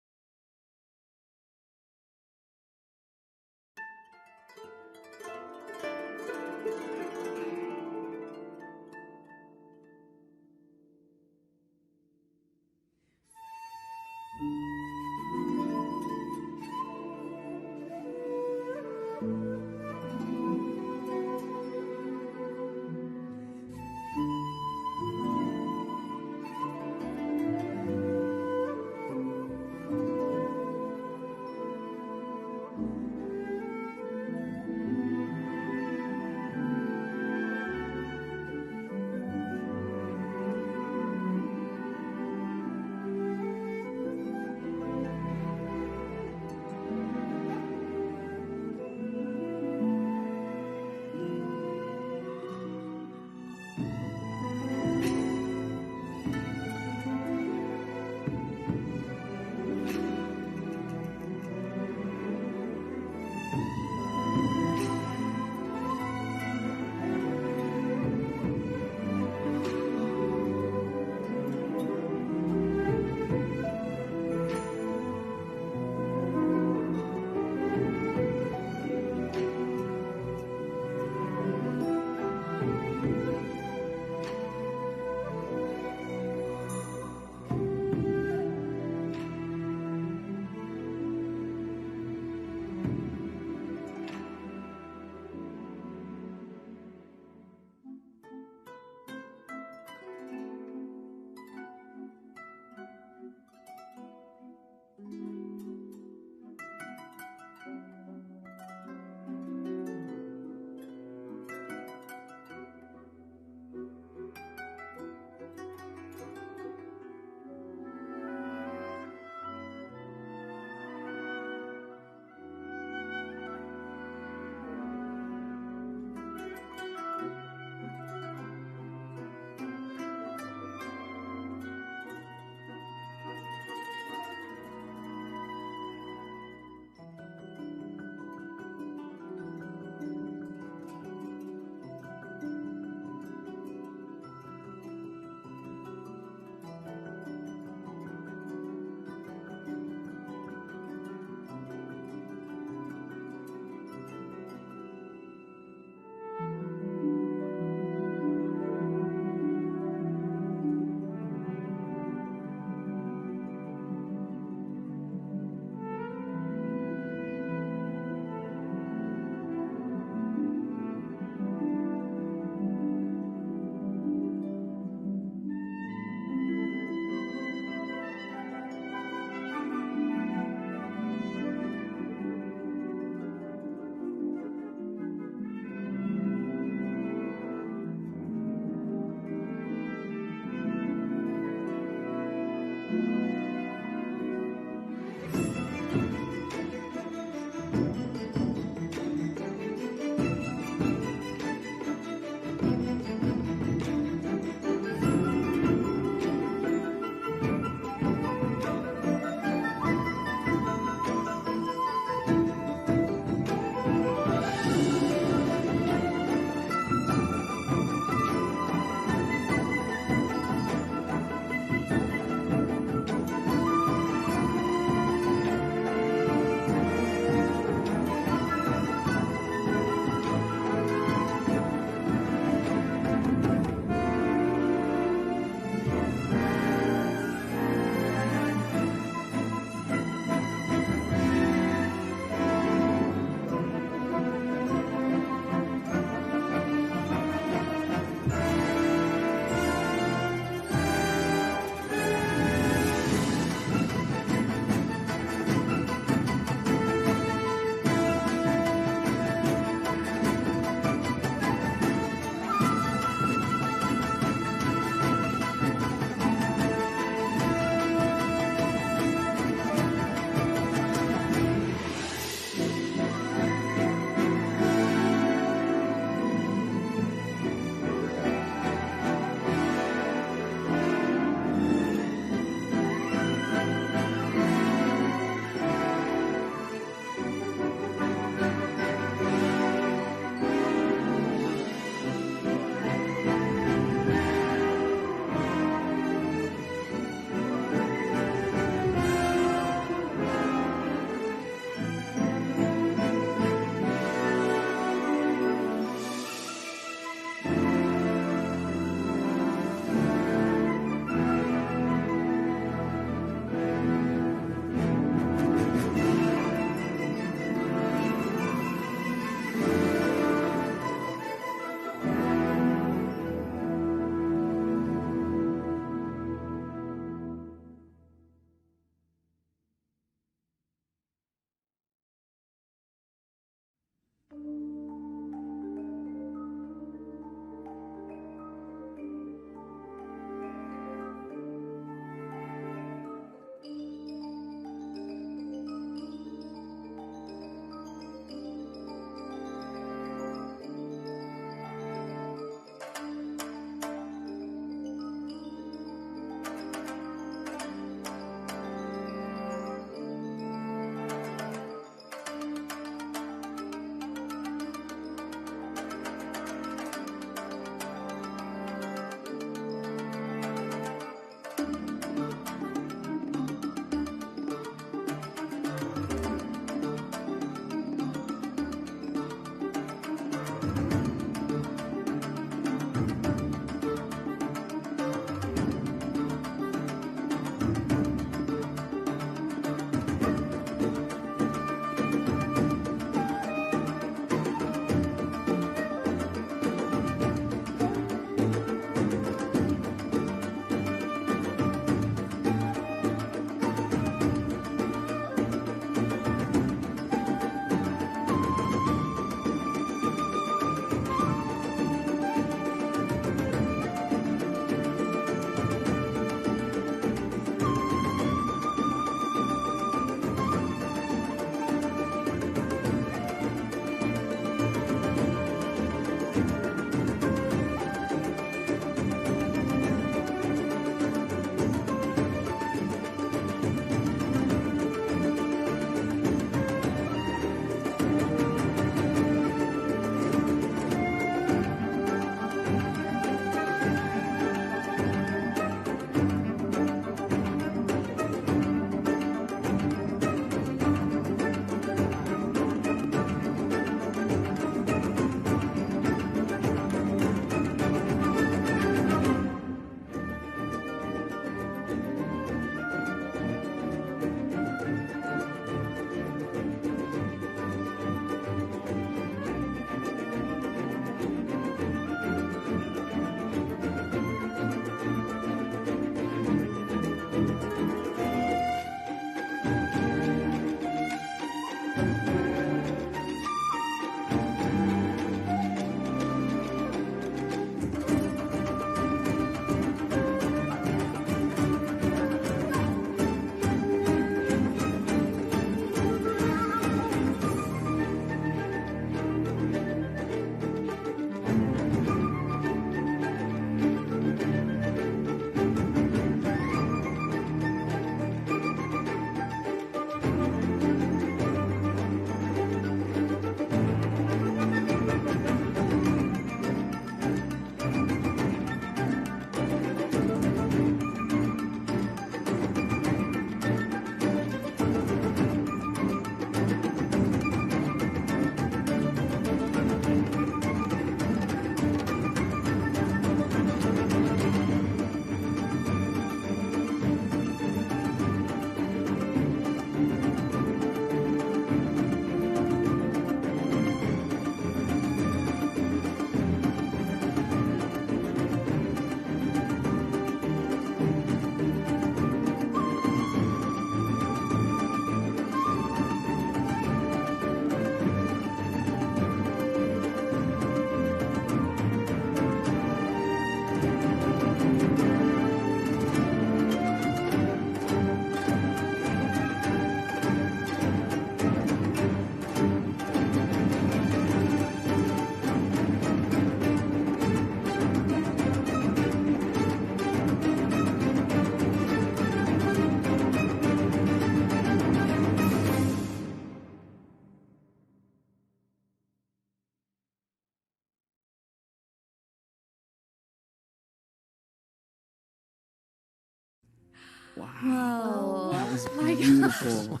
Wow. That was beautiful.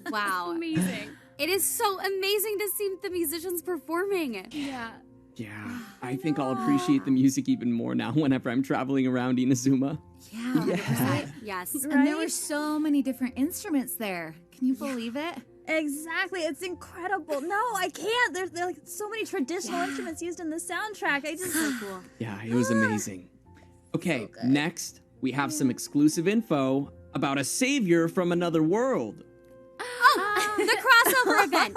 Wow. Amazing. It is so amazing to see the musicians performing. Yeah. Yeah, I think I'll appreciate the music even more now whenever I'm traveling around Inazuma. Yeah. Yes. And there were so many different instruments there. Can you believe it? Exactly. It's incredible. No, I can't. There's like so many traditional instruments used in the soundtrack. I just So cool. Yeah, it was amazing. Okay, next we have some exclusive info about a savior from another world. Oh, the crossover event.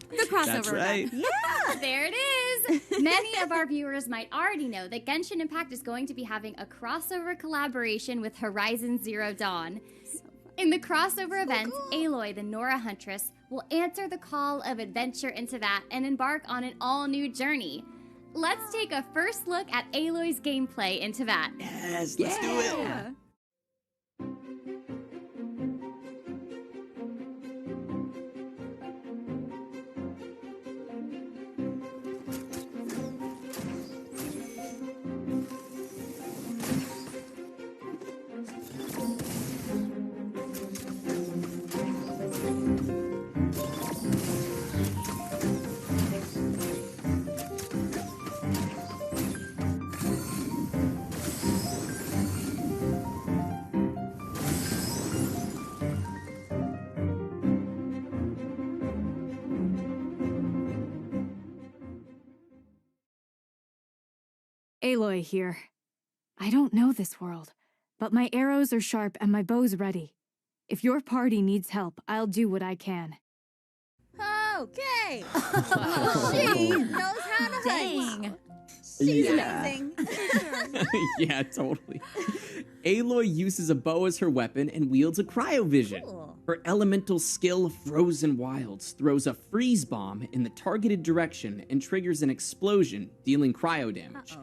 The crossover That's right. event. Yeah, there it is. Many of our viewers might already know that Genshin Impact is going to be having a crossover collaboration with Horizon Zero Dawn. In the crossover event, Aloy, the Nora Huntress, will answer the call of adventure into that and embark on an all-new journey. Let's take a first look at Aloy's gameplay into that. Yes, let's do it. Aloy here. I don't know this world, but my arrows are sharp and my bow's ready. If your party needs help, I'll do what I can. Okay. She knows how to hunt. She's amazing. Yeah, totally. Aloy uses a bow as her weapon and wields a cryovision. Cool. Her elemental skill, Frozen Wilds, throws a freeze bomb in the targeted direction and triggers an explosion, dealing cryo damage.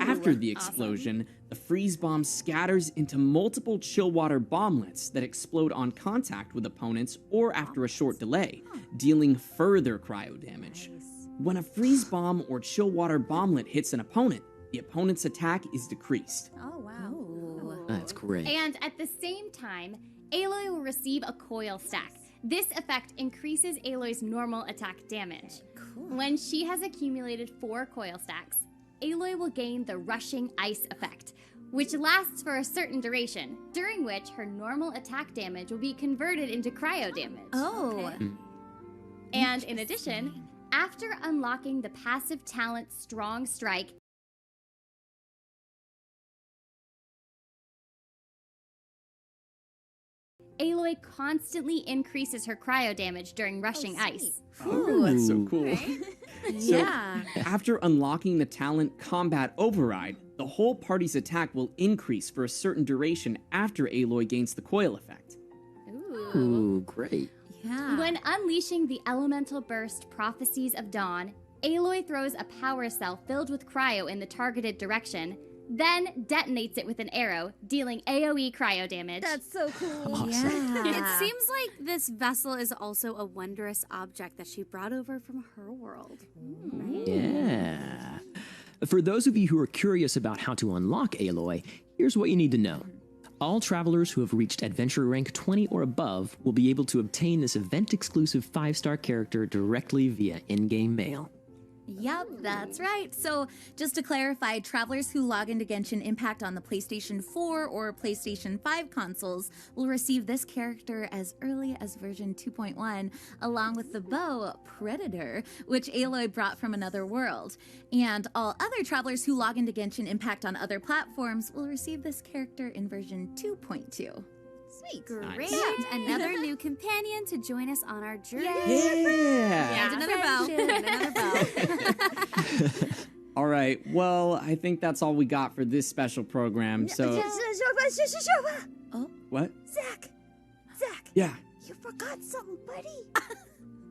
After the explosion, the freeze bomb scatters into multiple chill water bomblets that explode on contact with opponents or after a short delay, dealing further cryo damage. When a freeze bomb or chill water bomblet hits an opponent, the opponent's attack is decreased. Oh, wow. That's great. And at the same time, Aloy will receive a coil stack. This effect increases Aloy's normal attack damage. Cool. When she has accumulated 4 coil stacks, Aloy will gain the rushing ice effect, which lasts for a certain duration, during which her normal attack damage will be converted into cryo damage. Oh. Okay. And in addition, after unlocking the passive talent Strong Strike, Aloy constantly increases her cryo damage during rushing ice. Ooh, that's so cool. Right? So, Yeah. after unlocking the talent Combat Override, the whole party's attack will increase for a certain duration after Aloy gains the coil effect. Ooh, great. Yeah. When unleashing the elemental burst Prophecies of Dawn, Aloy throws a power cell filled with cryo in the targeted direction, then detonates it with an arrow, dealing AoE cryo damage. That's so cool. Awesome. Yeah. It seems like this vessel is also a wondrous object that she brought over from her world. Right? Yeah. For those of you who are curious about how to unlock Aloy, here's what you need to know. All travelers who have reached adventure rank 20 or above will be able to obtain this event-exclusive 5-star character directly via in-game mail. Yep, that's right. So, just to clarify, travelers who log into Genshin Impact on the PlayStation 4 or PlayStation 5 consoles will receive this character as early as version 2.1, along with the bow Predator, which Aloy brought from another world. And all other travelers who log into Genshin Impact on other platforms will receive this character in version 2.2. Sweet. Great. Another new companion to join us on our journey. Yeah. And another bow. And another bow. All right. Well, I think that's all we got for this special program. So, Oh, what? Zach. Yeah. You forgot something, buddy.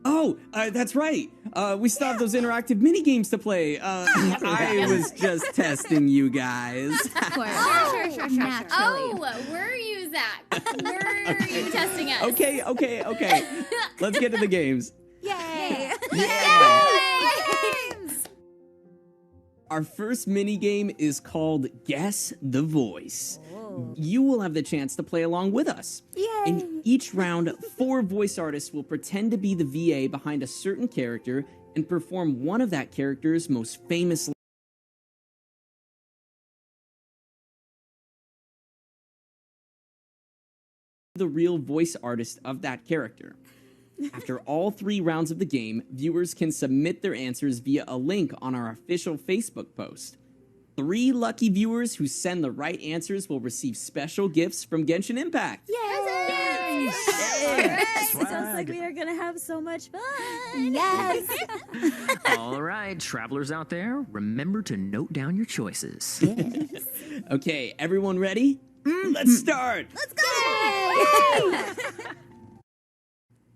Oh, that's right. We still have those interactive mini games to play. I was just testing you guys. Sure. Naturally. Oh, were you, Zach? Were you testing us? Okay. Let's get to the games. Yay. Yeah. Our first minigame is called Guess the Voice. You will have the chance to play along with us. Yay! In each round, 4 voice artists will pretend to be the VA behind a certain character and perform one of that character's most famous the real voice artist of that character. After all 3 rounds of the game, viewers can submit their answers via a link on our official Facebook post. 3 lucky viewers who send the right answers will receive special gifts from Genshin Impact. Yay! Sounds like we are gonna have so much fun. Yes. All right, travelers out there, remember to note down your choices. Yes. Okay, everyone ready? Let's start. Let's go!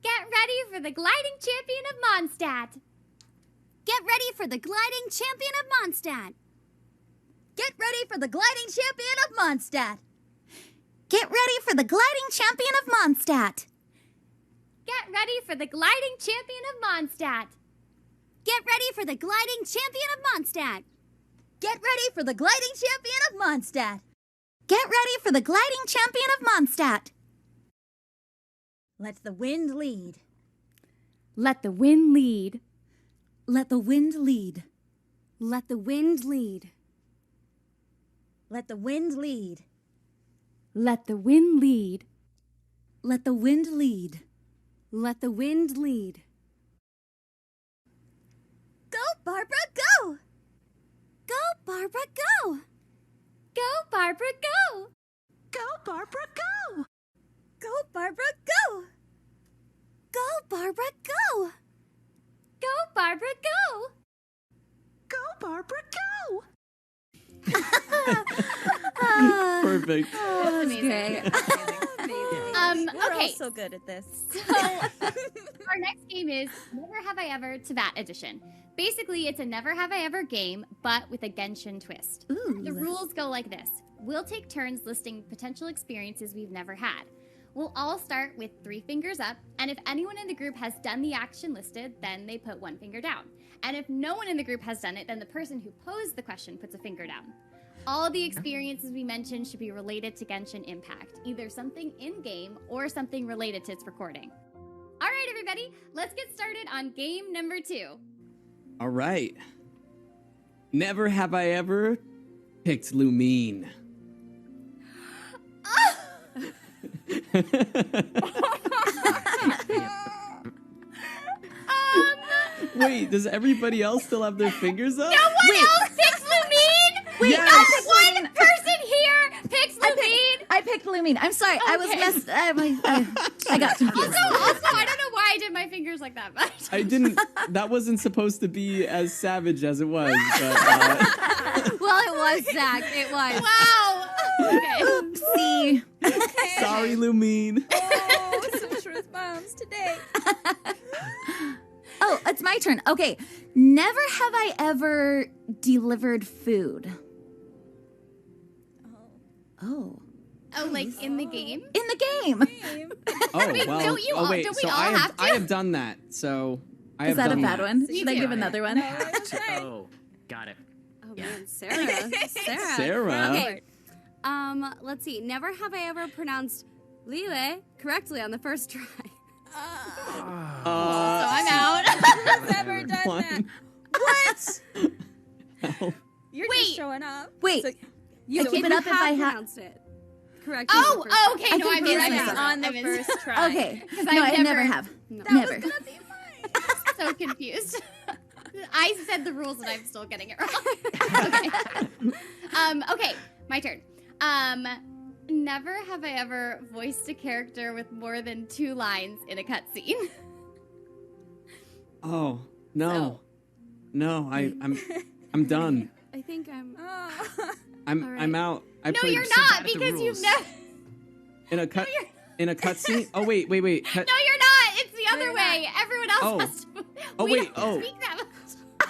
Get ready for the gliding champion of Mondstadt. Get ready for the gliding champion of Mondstadt. Get ready for the gliding champion of Mondstadt. Get ready for the gliding champion of Mondstadt. Get ready for the gliding champion of Mondstadt. Get ready for the gliding champion of Mondstadt. Get ready for the gliding champion of Mondstadt. Get ready for the gliding champion of Mondstadt. Let the wind lead. Let the wind lead. Let the wind lead. Let the wind lead. Let the wind lead. Let the wind lead. Let the wind lead. Let the wind lead. Go, Barbara, go! Go, Barbara, go! Go, Barbara, go! Go, Barbara, go! Go, Barbara, go! Go, Barbara, go! Go, Barbara, go! Go, Barbara, go! Perfect. That's amazing. We're okay. all so good at this. So, our next game is Never Have I Ever Teyvat Edition. Basically, it's a Never Have I Ever game, but with a Genshin twist. Ooh. The rules go like this. We'll take turns listing potential experiences we've never had. We'll all start with 3 fingers up, and if anyone in the group has done the action listed, then they put 1 finger down. And if no one in the group has done it, then the person who posed the question puts a finger down. All the experiences we mentioned should be related to Genshin Impact, either something in-game or something related to its recording. All right, everybody, let's get started on game number 2. All right. Never have I ever picked Lumine. Wait, does everybody else still have their fingers up? No one else picks Lumine? Wait, Yes. One person here picks Lumine. I picked Lumine. I'm sorry. I was messed. I got confused. Also, I don't know why I did my fingers like that, but I didn't. That wasn't supposed to be as savage as it was. But, Well, it was, Zach. It was. wow. Okay. Oopsie. sorry, Lumine. Oh, some truth bombs today. Oh, it's my turn. Okay. Never have I ever delivered food. Oh. Oh, like in the game? In the game. Oh Wait, well. don't you all- wait. don't we So all I have. have to? I have done that. So I Is have that a done bad that. one? Me Should I too. give another one? Oh, got it. Oh, man. Sarah. Sarah. Okay. Let's see. Never have I ever pronounced Lile correctly on the first try. So I'm out. I've never done One. that. What? Hell. You're Wait. just showing up. Wait. So I keep it up if I have. pronounced it correctly. on the first Oh, try. okay. No, I confused missed myself. it. on the I missed first it. try. Okay. 'Cause No, I've I never never- have. That Never. was gonna be mine. So confused. I said the rules and I'm still getting it wrong. Okay. Okay, my turn. Never have I ever voiced a character with more than 2 lines in a cutscene. Oh no, no. I'm done. I think I'm. I'm out. I No, played you're so not bad at the because you've rules. never. in a cut you're- in a cutscene. Oh wait. No, you're not. It's the other you're way. Everyone else Oh. has to. Oh, we wait, don't oh. speak that much.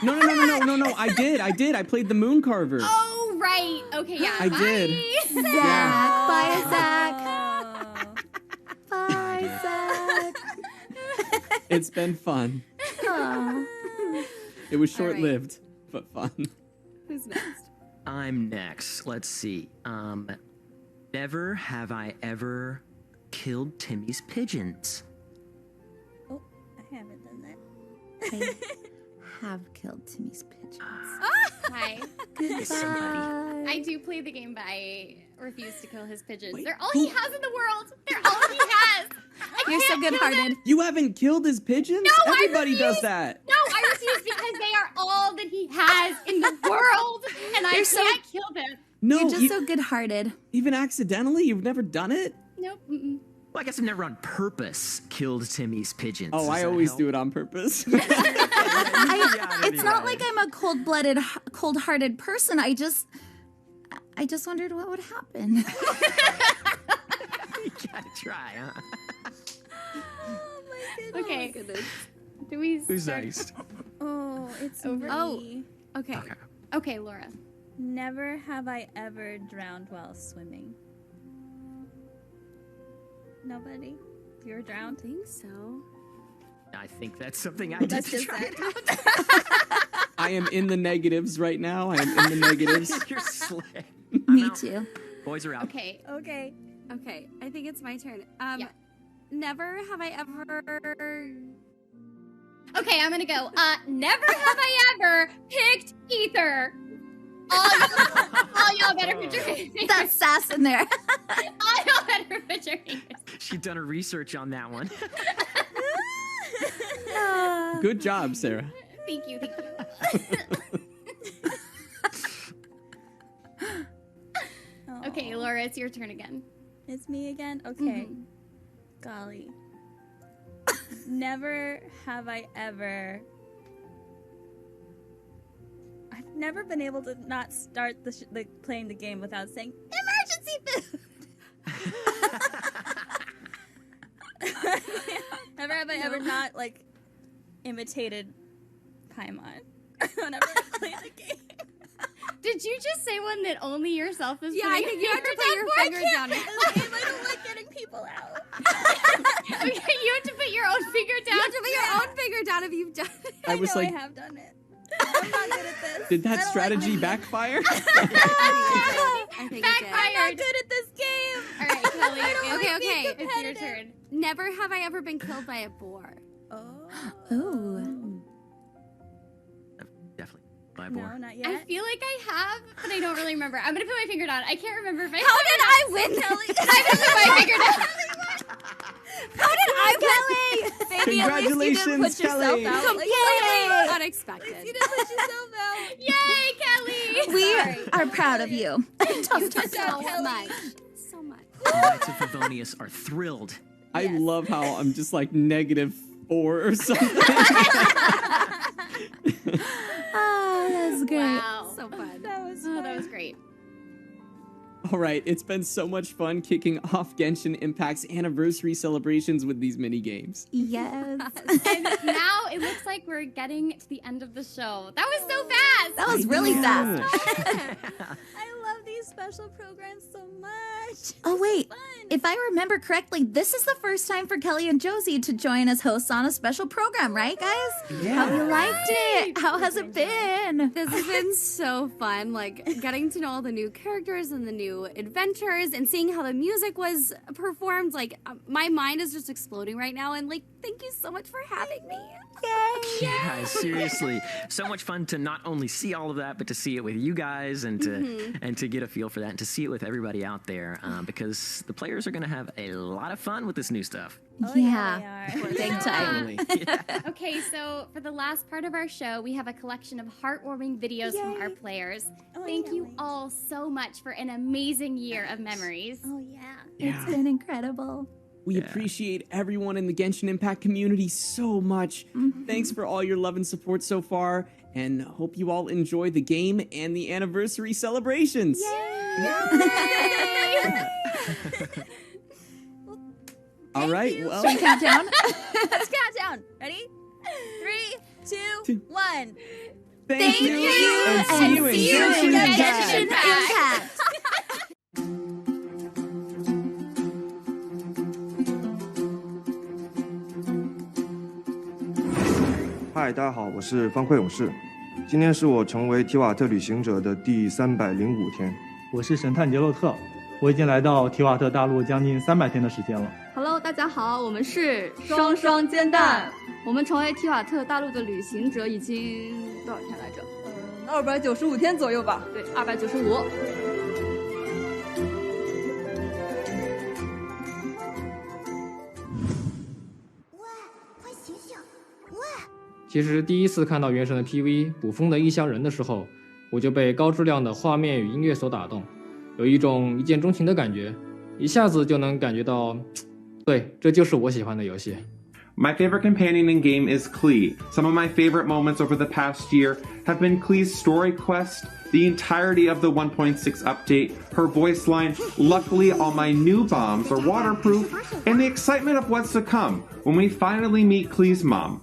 No. I did. I played the Moon Carver. Oh, right. Okay, yeah. I Bye. did. Zach. Bye, Zach. Bye, Zach. It's been fun. Aw. It was All right. short-lived, but fun. Who's I'm next. Let's see. Never have I ever killed Timmy's pigeons. Oh, I haven't done that. I have killed Timmy's pigeons. Hi. Goodbye. I do play the game, but I refuse to kill his pigeons. Wait, They're all he has in the world. They're all he has. You're so good-hearted. You haven't killed his pigeons? No, Everybody does that. No, I refuse because they are all that he has in the world, and I can't kill them. No, You're just so good-hearted. Even accidentally? You've never done it? Nope. Mm-mm. Well, I guess I've never on purpose killed Timmy's pigeons. Oh, I always do it on purpose. It's not like I'm a cold-blooded, cold-hearted person. I just wondered what would happen. You gotta try, huh? Okay. Do we Who's start? next? Oh, it's Over. me. Okay. Okay, Laura. Never have I ever drowned while swimming. Nobody? You were drowned? I think so. I think that's something I did That's to just try it. it out. I am in the negatives right now. I am in the negatives. You're slick. Me too. Boys are out. Okay. Okay. Okay, I think it's my turn. Yeah. Never have I ever... Okay, I'm gonna go. Never have I ever picked ether. All y'all better put your fingers. That's sass in there. All y'all better put your fingers. She's done her research on that one. Good job, Sarah. Thank you. Okay, Laura, it's your turn again. It's me again? Okay. Golly. Never have I ever... I've never been able to not start playing the game without saying, emergency food! Never have I ever not, like, imitated Paimon whenever I play the game. Did you just say one that only yourself is Yeah, I think you have to put your finger down. I don't like getting people out. Okay, you have to put your own finger down. You have to put your own finger down if you've done it. I was like, I have done it. I'm not good at this. did that strategy backfire? I think Backfired. I'm not good at this game. All right, Kelly. Okay, It's your turn. Never have I ever been killed by a boar. Oh. Definitely. By No, boar. not yet. I feel like I have, but I don't really remember. I'm gonna put my finger down. I can't remember if I. How did I win, Kelly? I put my finger down. How did I win? Baby, at least you didn't put Congratulations, yourself Kelly. out. Completely unexpected. You didn't put yourself out. Yay, Kelly! We are proud of you. Good job, Kelly. So much. The Knights of Favonius are thrilled. I love how I'm just like -4 or something. Oh, that's great. Wow. So fun. That was That was great. All right, it's been so much fun kicking off Genshin Impact's anniversary celebrations with these mini games. Yes. And now it looks like we're getting to the end of the show. That was so fast. That was really fast. I love these special programs so much. Oh, wait. Fun. If I remember correctly, this is the first time for Kelly and Josie to join as hosts on a special program, right, guys? Yeah. How you liked it? How has it been? This has been so fun, like getting to know all the new characters and the new adventures and seeing how the music was performed. Like my mind is just exploding right now, and like thank you so much for having me. Yay! Yeah, seriously. So much fun to not only see all of that, but to see it with you guys and to get a feel for that and to see it with everybody out there because the players are going to have a lot of fun with this new stuff. Oh, Yeah. they are. Big time. Okay, so for the last part of our show, we have a collection of heartwarming videos from our players. Oh, I Thank can't you wait. all so much for an amazing year of memories. Oh, yeah. It's been incredible. We appreciate everyone in the Genshin Impact community so much. Thanks for all your love and support so far, and hope you all enjoy the game and the anniversary celebrations. All right, well, Should we count down? Let's count down. Ready? 3, 2, 1. thank you, and see you in Genshin Impact. Impact. 嗨，大家好，我是方块勇士。今天是我成为提瓦特旅行者的第305天。我是神探杰洛特，我已经来到提瓦特大陆将近300天的时间了。Hello， 大家好，我们是双双煎蛋。我们成为提瓦特大陆的旅行者已经多少天来着？295天左右吧。对，295。其实第一次看到原神的 PV 捕风的异乡人的时候，我就被高质量的画面与音乐所打动，有一种一见钟情的感觉，一下子就能感觉到，对，这就是我喜欢的游戏。My favorite companion in game is Klee. Some of my favorite moments over the past year have been Klee's story quest, the entirety of the 1.6 update, her voice line, luckily all my new bombs are waterproof, and the excitement of what's to come when we finally meet Klee's mom.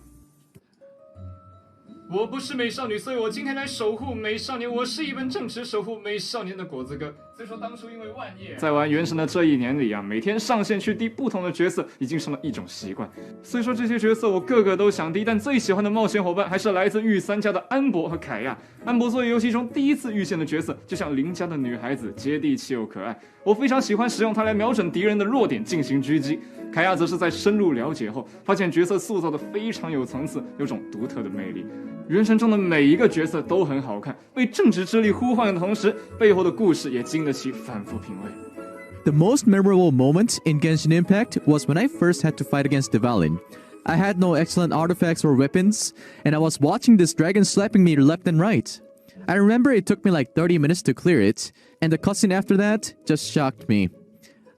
我不是美少女，所以我今天来守护美少年。我是一本正直守护美少年的果子哥。虽说当初因为万叶在玩原神的这1年里啊，每天上线去滴不同的角色，已经成了一种习惯。虽说这些角色我个个都想滴，但最喜欢的冒险伙伴还是来自御三家的安博和凯亚。安博作为游戏中第一次遇见的角色，就像邻家的女孩子，接地气又可爱。我非常喜欢使用它来瞄准敌人的弱点进行狙击。凯亚则是在深入了解后，发现角色塑造的非常有层次，有种独特的魅力。原神中的每一个角色都很好看，被正直之力呼唤的同时，背后的故事也经得起反复品味。The most memorable moment in Genshin Impact was when I first had to fight against Devalin. I had no excellent artifacts or weapons, and I was watching this dragon slapping me left and right. I remember it took me like 30 minutes to clear it, and the cutscene after that just shocked me.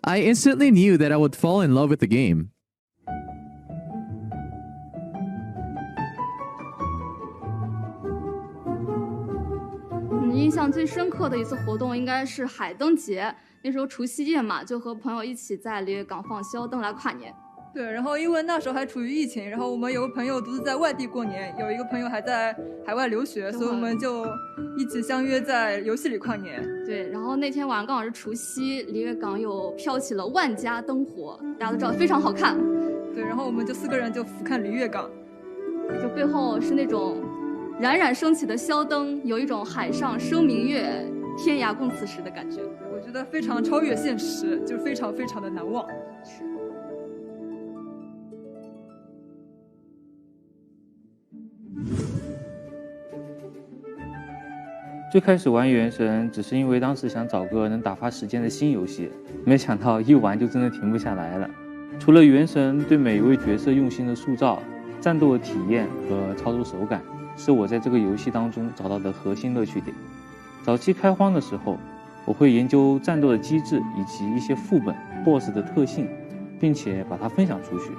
I instantly knew that I would fall in love with the game. 印象最深刻的一次活动应该是海灯节，那时候除夕夜嘛，就和朋友一起在璃月港放宵灯来跨年。对，然后因为那时候还处于疫情，然后我们有个朋友独自在外地过年，有一个朋友还在海外留学，所以我们就一起相约在游戏里跨年。对，然后那天晚上刚好是除夕，璃月港又飘起了万家灯火，大家都知道非常好看。对，然后我们就4个人就俯瞰璃月港，就背后是那种冉冉升起的宵灯，有一种海上生明月，天涯共此时的感觉。我觉得非常超越现实，就非常非常的难忘。是。最开始玩原神只是因为当时想找个能打发时间的新游戏，没想到一玩就真的停不下来了。除了原神对每一位角色用心的塑造，战斗的体验和操作手感是我在这个游戏当中找到的核心乐趣点。早期开荒的时候，我会研究战斗的机制以及一些副本 BOSS 的特性，并且把它分享出去。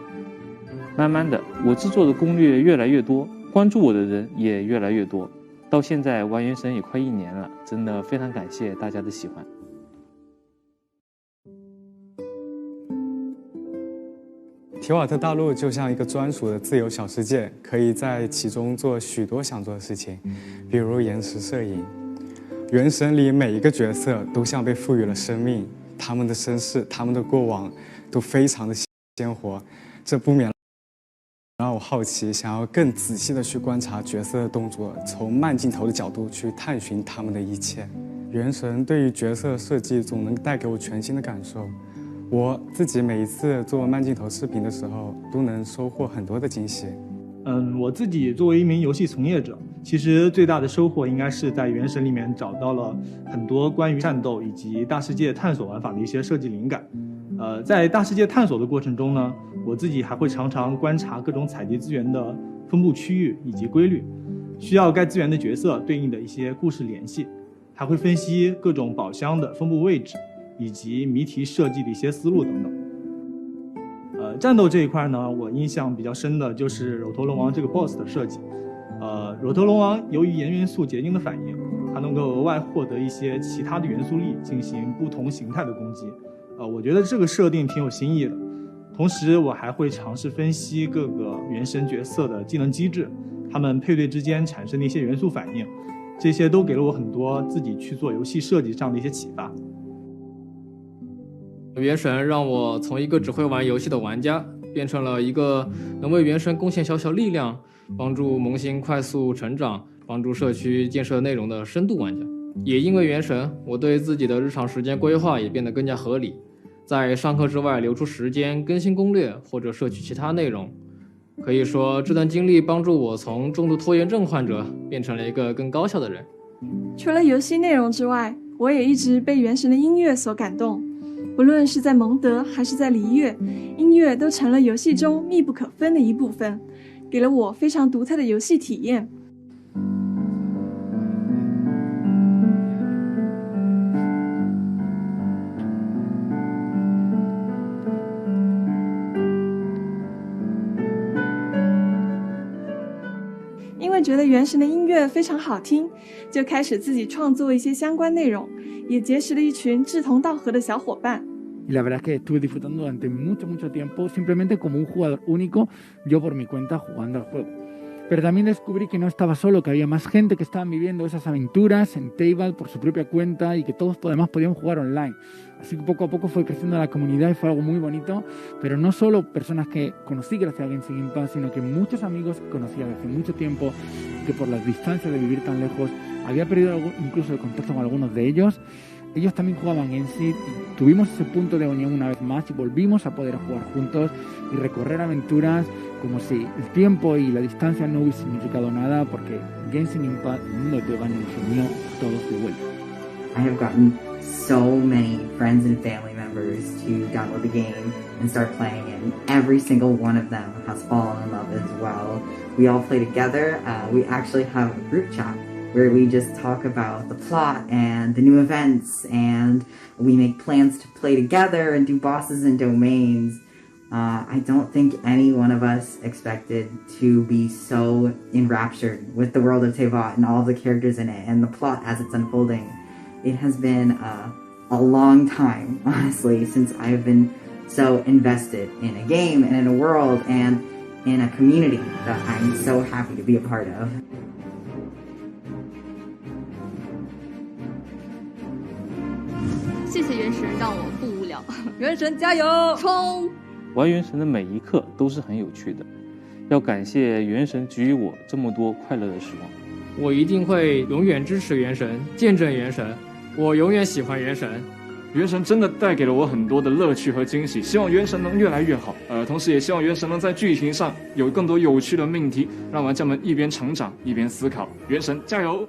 慢慢的，我制作的攻略越来越多，关注我的人也越来越多。到现在玩原神也快1年了，真的非常感谢大家的喜欢。提瓦特大陆就像一个专属的自由小世界，可以在其中做许多想做的事情，比如延时摄影。原神里每一个角色都像被赋予了生命，他们的身世、他们的过往都非常的鲜活，这不免让我好奇，想要更仔细的去观察角色的动作，从慢镜头的角度去探寻他们的一切。原神对于角色设计总能带给我全新的感受，我自己每一次做慢镜头视频的时候，都能收获很多的惊喜。我自己作为一名游戏从业者，其实最大的收获应该是在原神里面找到了很多关于战斗以及大世界探索玩法的一些设计灵感。在大世界探索的过程中呢，我自己还会常常观察各种采集资源的分布区域以及规律，需要该资源的角色对应的一些故事联系，还会分析各种宝箱的分布位置以及谜题设计的一些思路等等。战斗这一块呢，我印象比较深的就是肉头龙王这个 BOSS 的设计。肉头龙王由于盐元素结晶的反应，它能够额外获得一些其他的元素力进行不同形态的攻击。我觉得这个设定挺有新意的。同时我还会尝试分析各个原神角色的技能机制，他们配对之间产生的一些元素反应，这些都给了我很多自己去做游戏设计上的一些启发。原神让我从一个只会玩游戏的玩家变成了一个能为原神贡献小小力量，帮助萌新快速成长，帮助社区建设内容的深度玩家。也因为原神，我对自己的日常时间规划也变得更加合理，在上课之外留出时间更新攻略或者摄取其他内容。可以说这段经历帮助我从重度拖延症患者变成了一个更高效的人。除了游戏内容之外，我也一直被原神的音乐所感动，不论是在蒙德还是在璃月，音乐都成了游戏中密不可分的一部分，给了我非常独特的游戏体验。因为觉得原神的音乐非常好听，就开始自己创作一些相关内容，也结识了一群志同道合的小伙伴。Y la verdad es que estuve disfrutando durante mucho tiempo simplemente como un jugador único, yo por mi cuenta jugando al juego. Pero también descubrí que no estaba solo, que había más gente que estaban viviendo esas aventuras en Table por su propia cuenta y que todos además podíamos jugar online. Así que poco a poco fue creciendo la comunidad y fue algo muy bonito, pero no solo personas que conocí gracias a Genshin Impact, sino que muchos amigos que conocí desde hace mucho tiempo, que por las distancias de vivir tan lejos había perdido incluso el contacto con algunos de ellos. Ellos también jugaban Genshin y tuvimos ese punto de unión una vez más y volvimos a poder jugar juntos y recorrer aventuras como si el tiempo y la distancia no hubiese significado nada, porque Genshin Impact, el mundo de Teban, nos unió todos de vuelta. I have gotten so many friends and family members to download the game and start playing, and every single one of them has fallen in love as well. We all play together. We actually have a group chat where we just talk about the plot and the new events, and we make plans to play together and do bosses and domains. I don't think any one of us expected to be so enraptured with the world of Teyvat and all the characters in it and the plot as it's unfolding. It has been a long time, honestly, since I've been so invested in a game and in a world and in a community that I'm so happy to be a part of. 谢谢原神，让我不无聊。原神加油，冲！玩原神的每一刻都是很有趣的，要感谢原神给予我这么多快乐的时光。我一定会永远支持原神，见证原神，我永远喜欢原神。原神真的带给了我很多的乐趣和惊喜，希望原神能越来越好。同时也希望原神能在剧情上有更多有趣的命题，让玩家们一边成长一边思考。原神加油！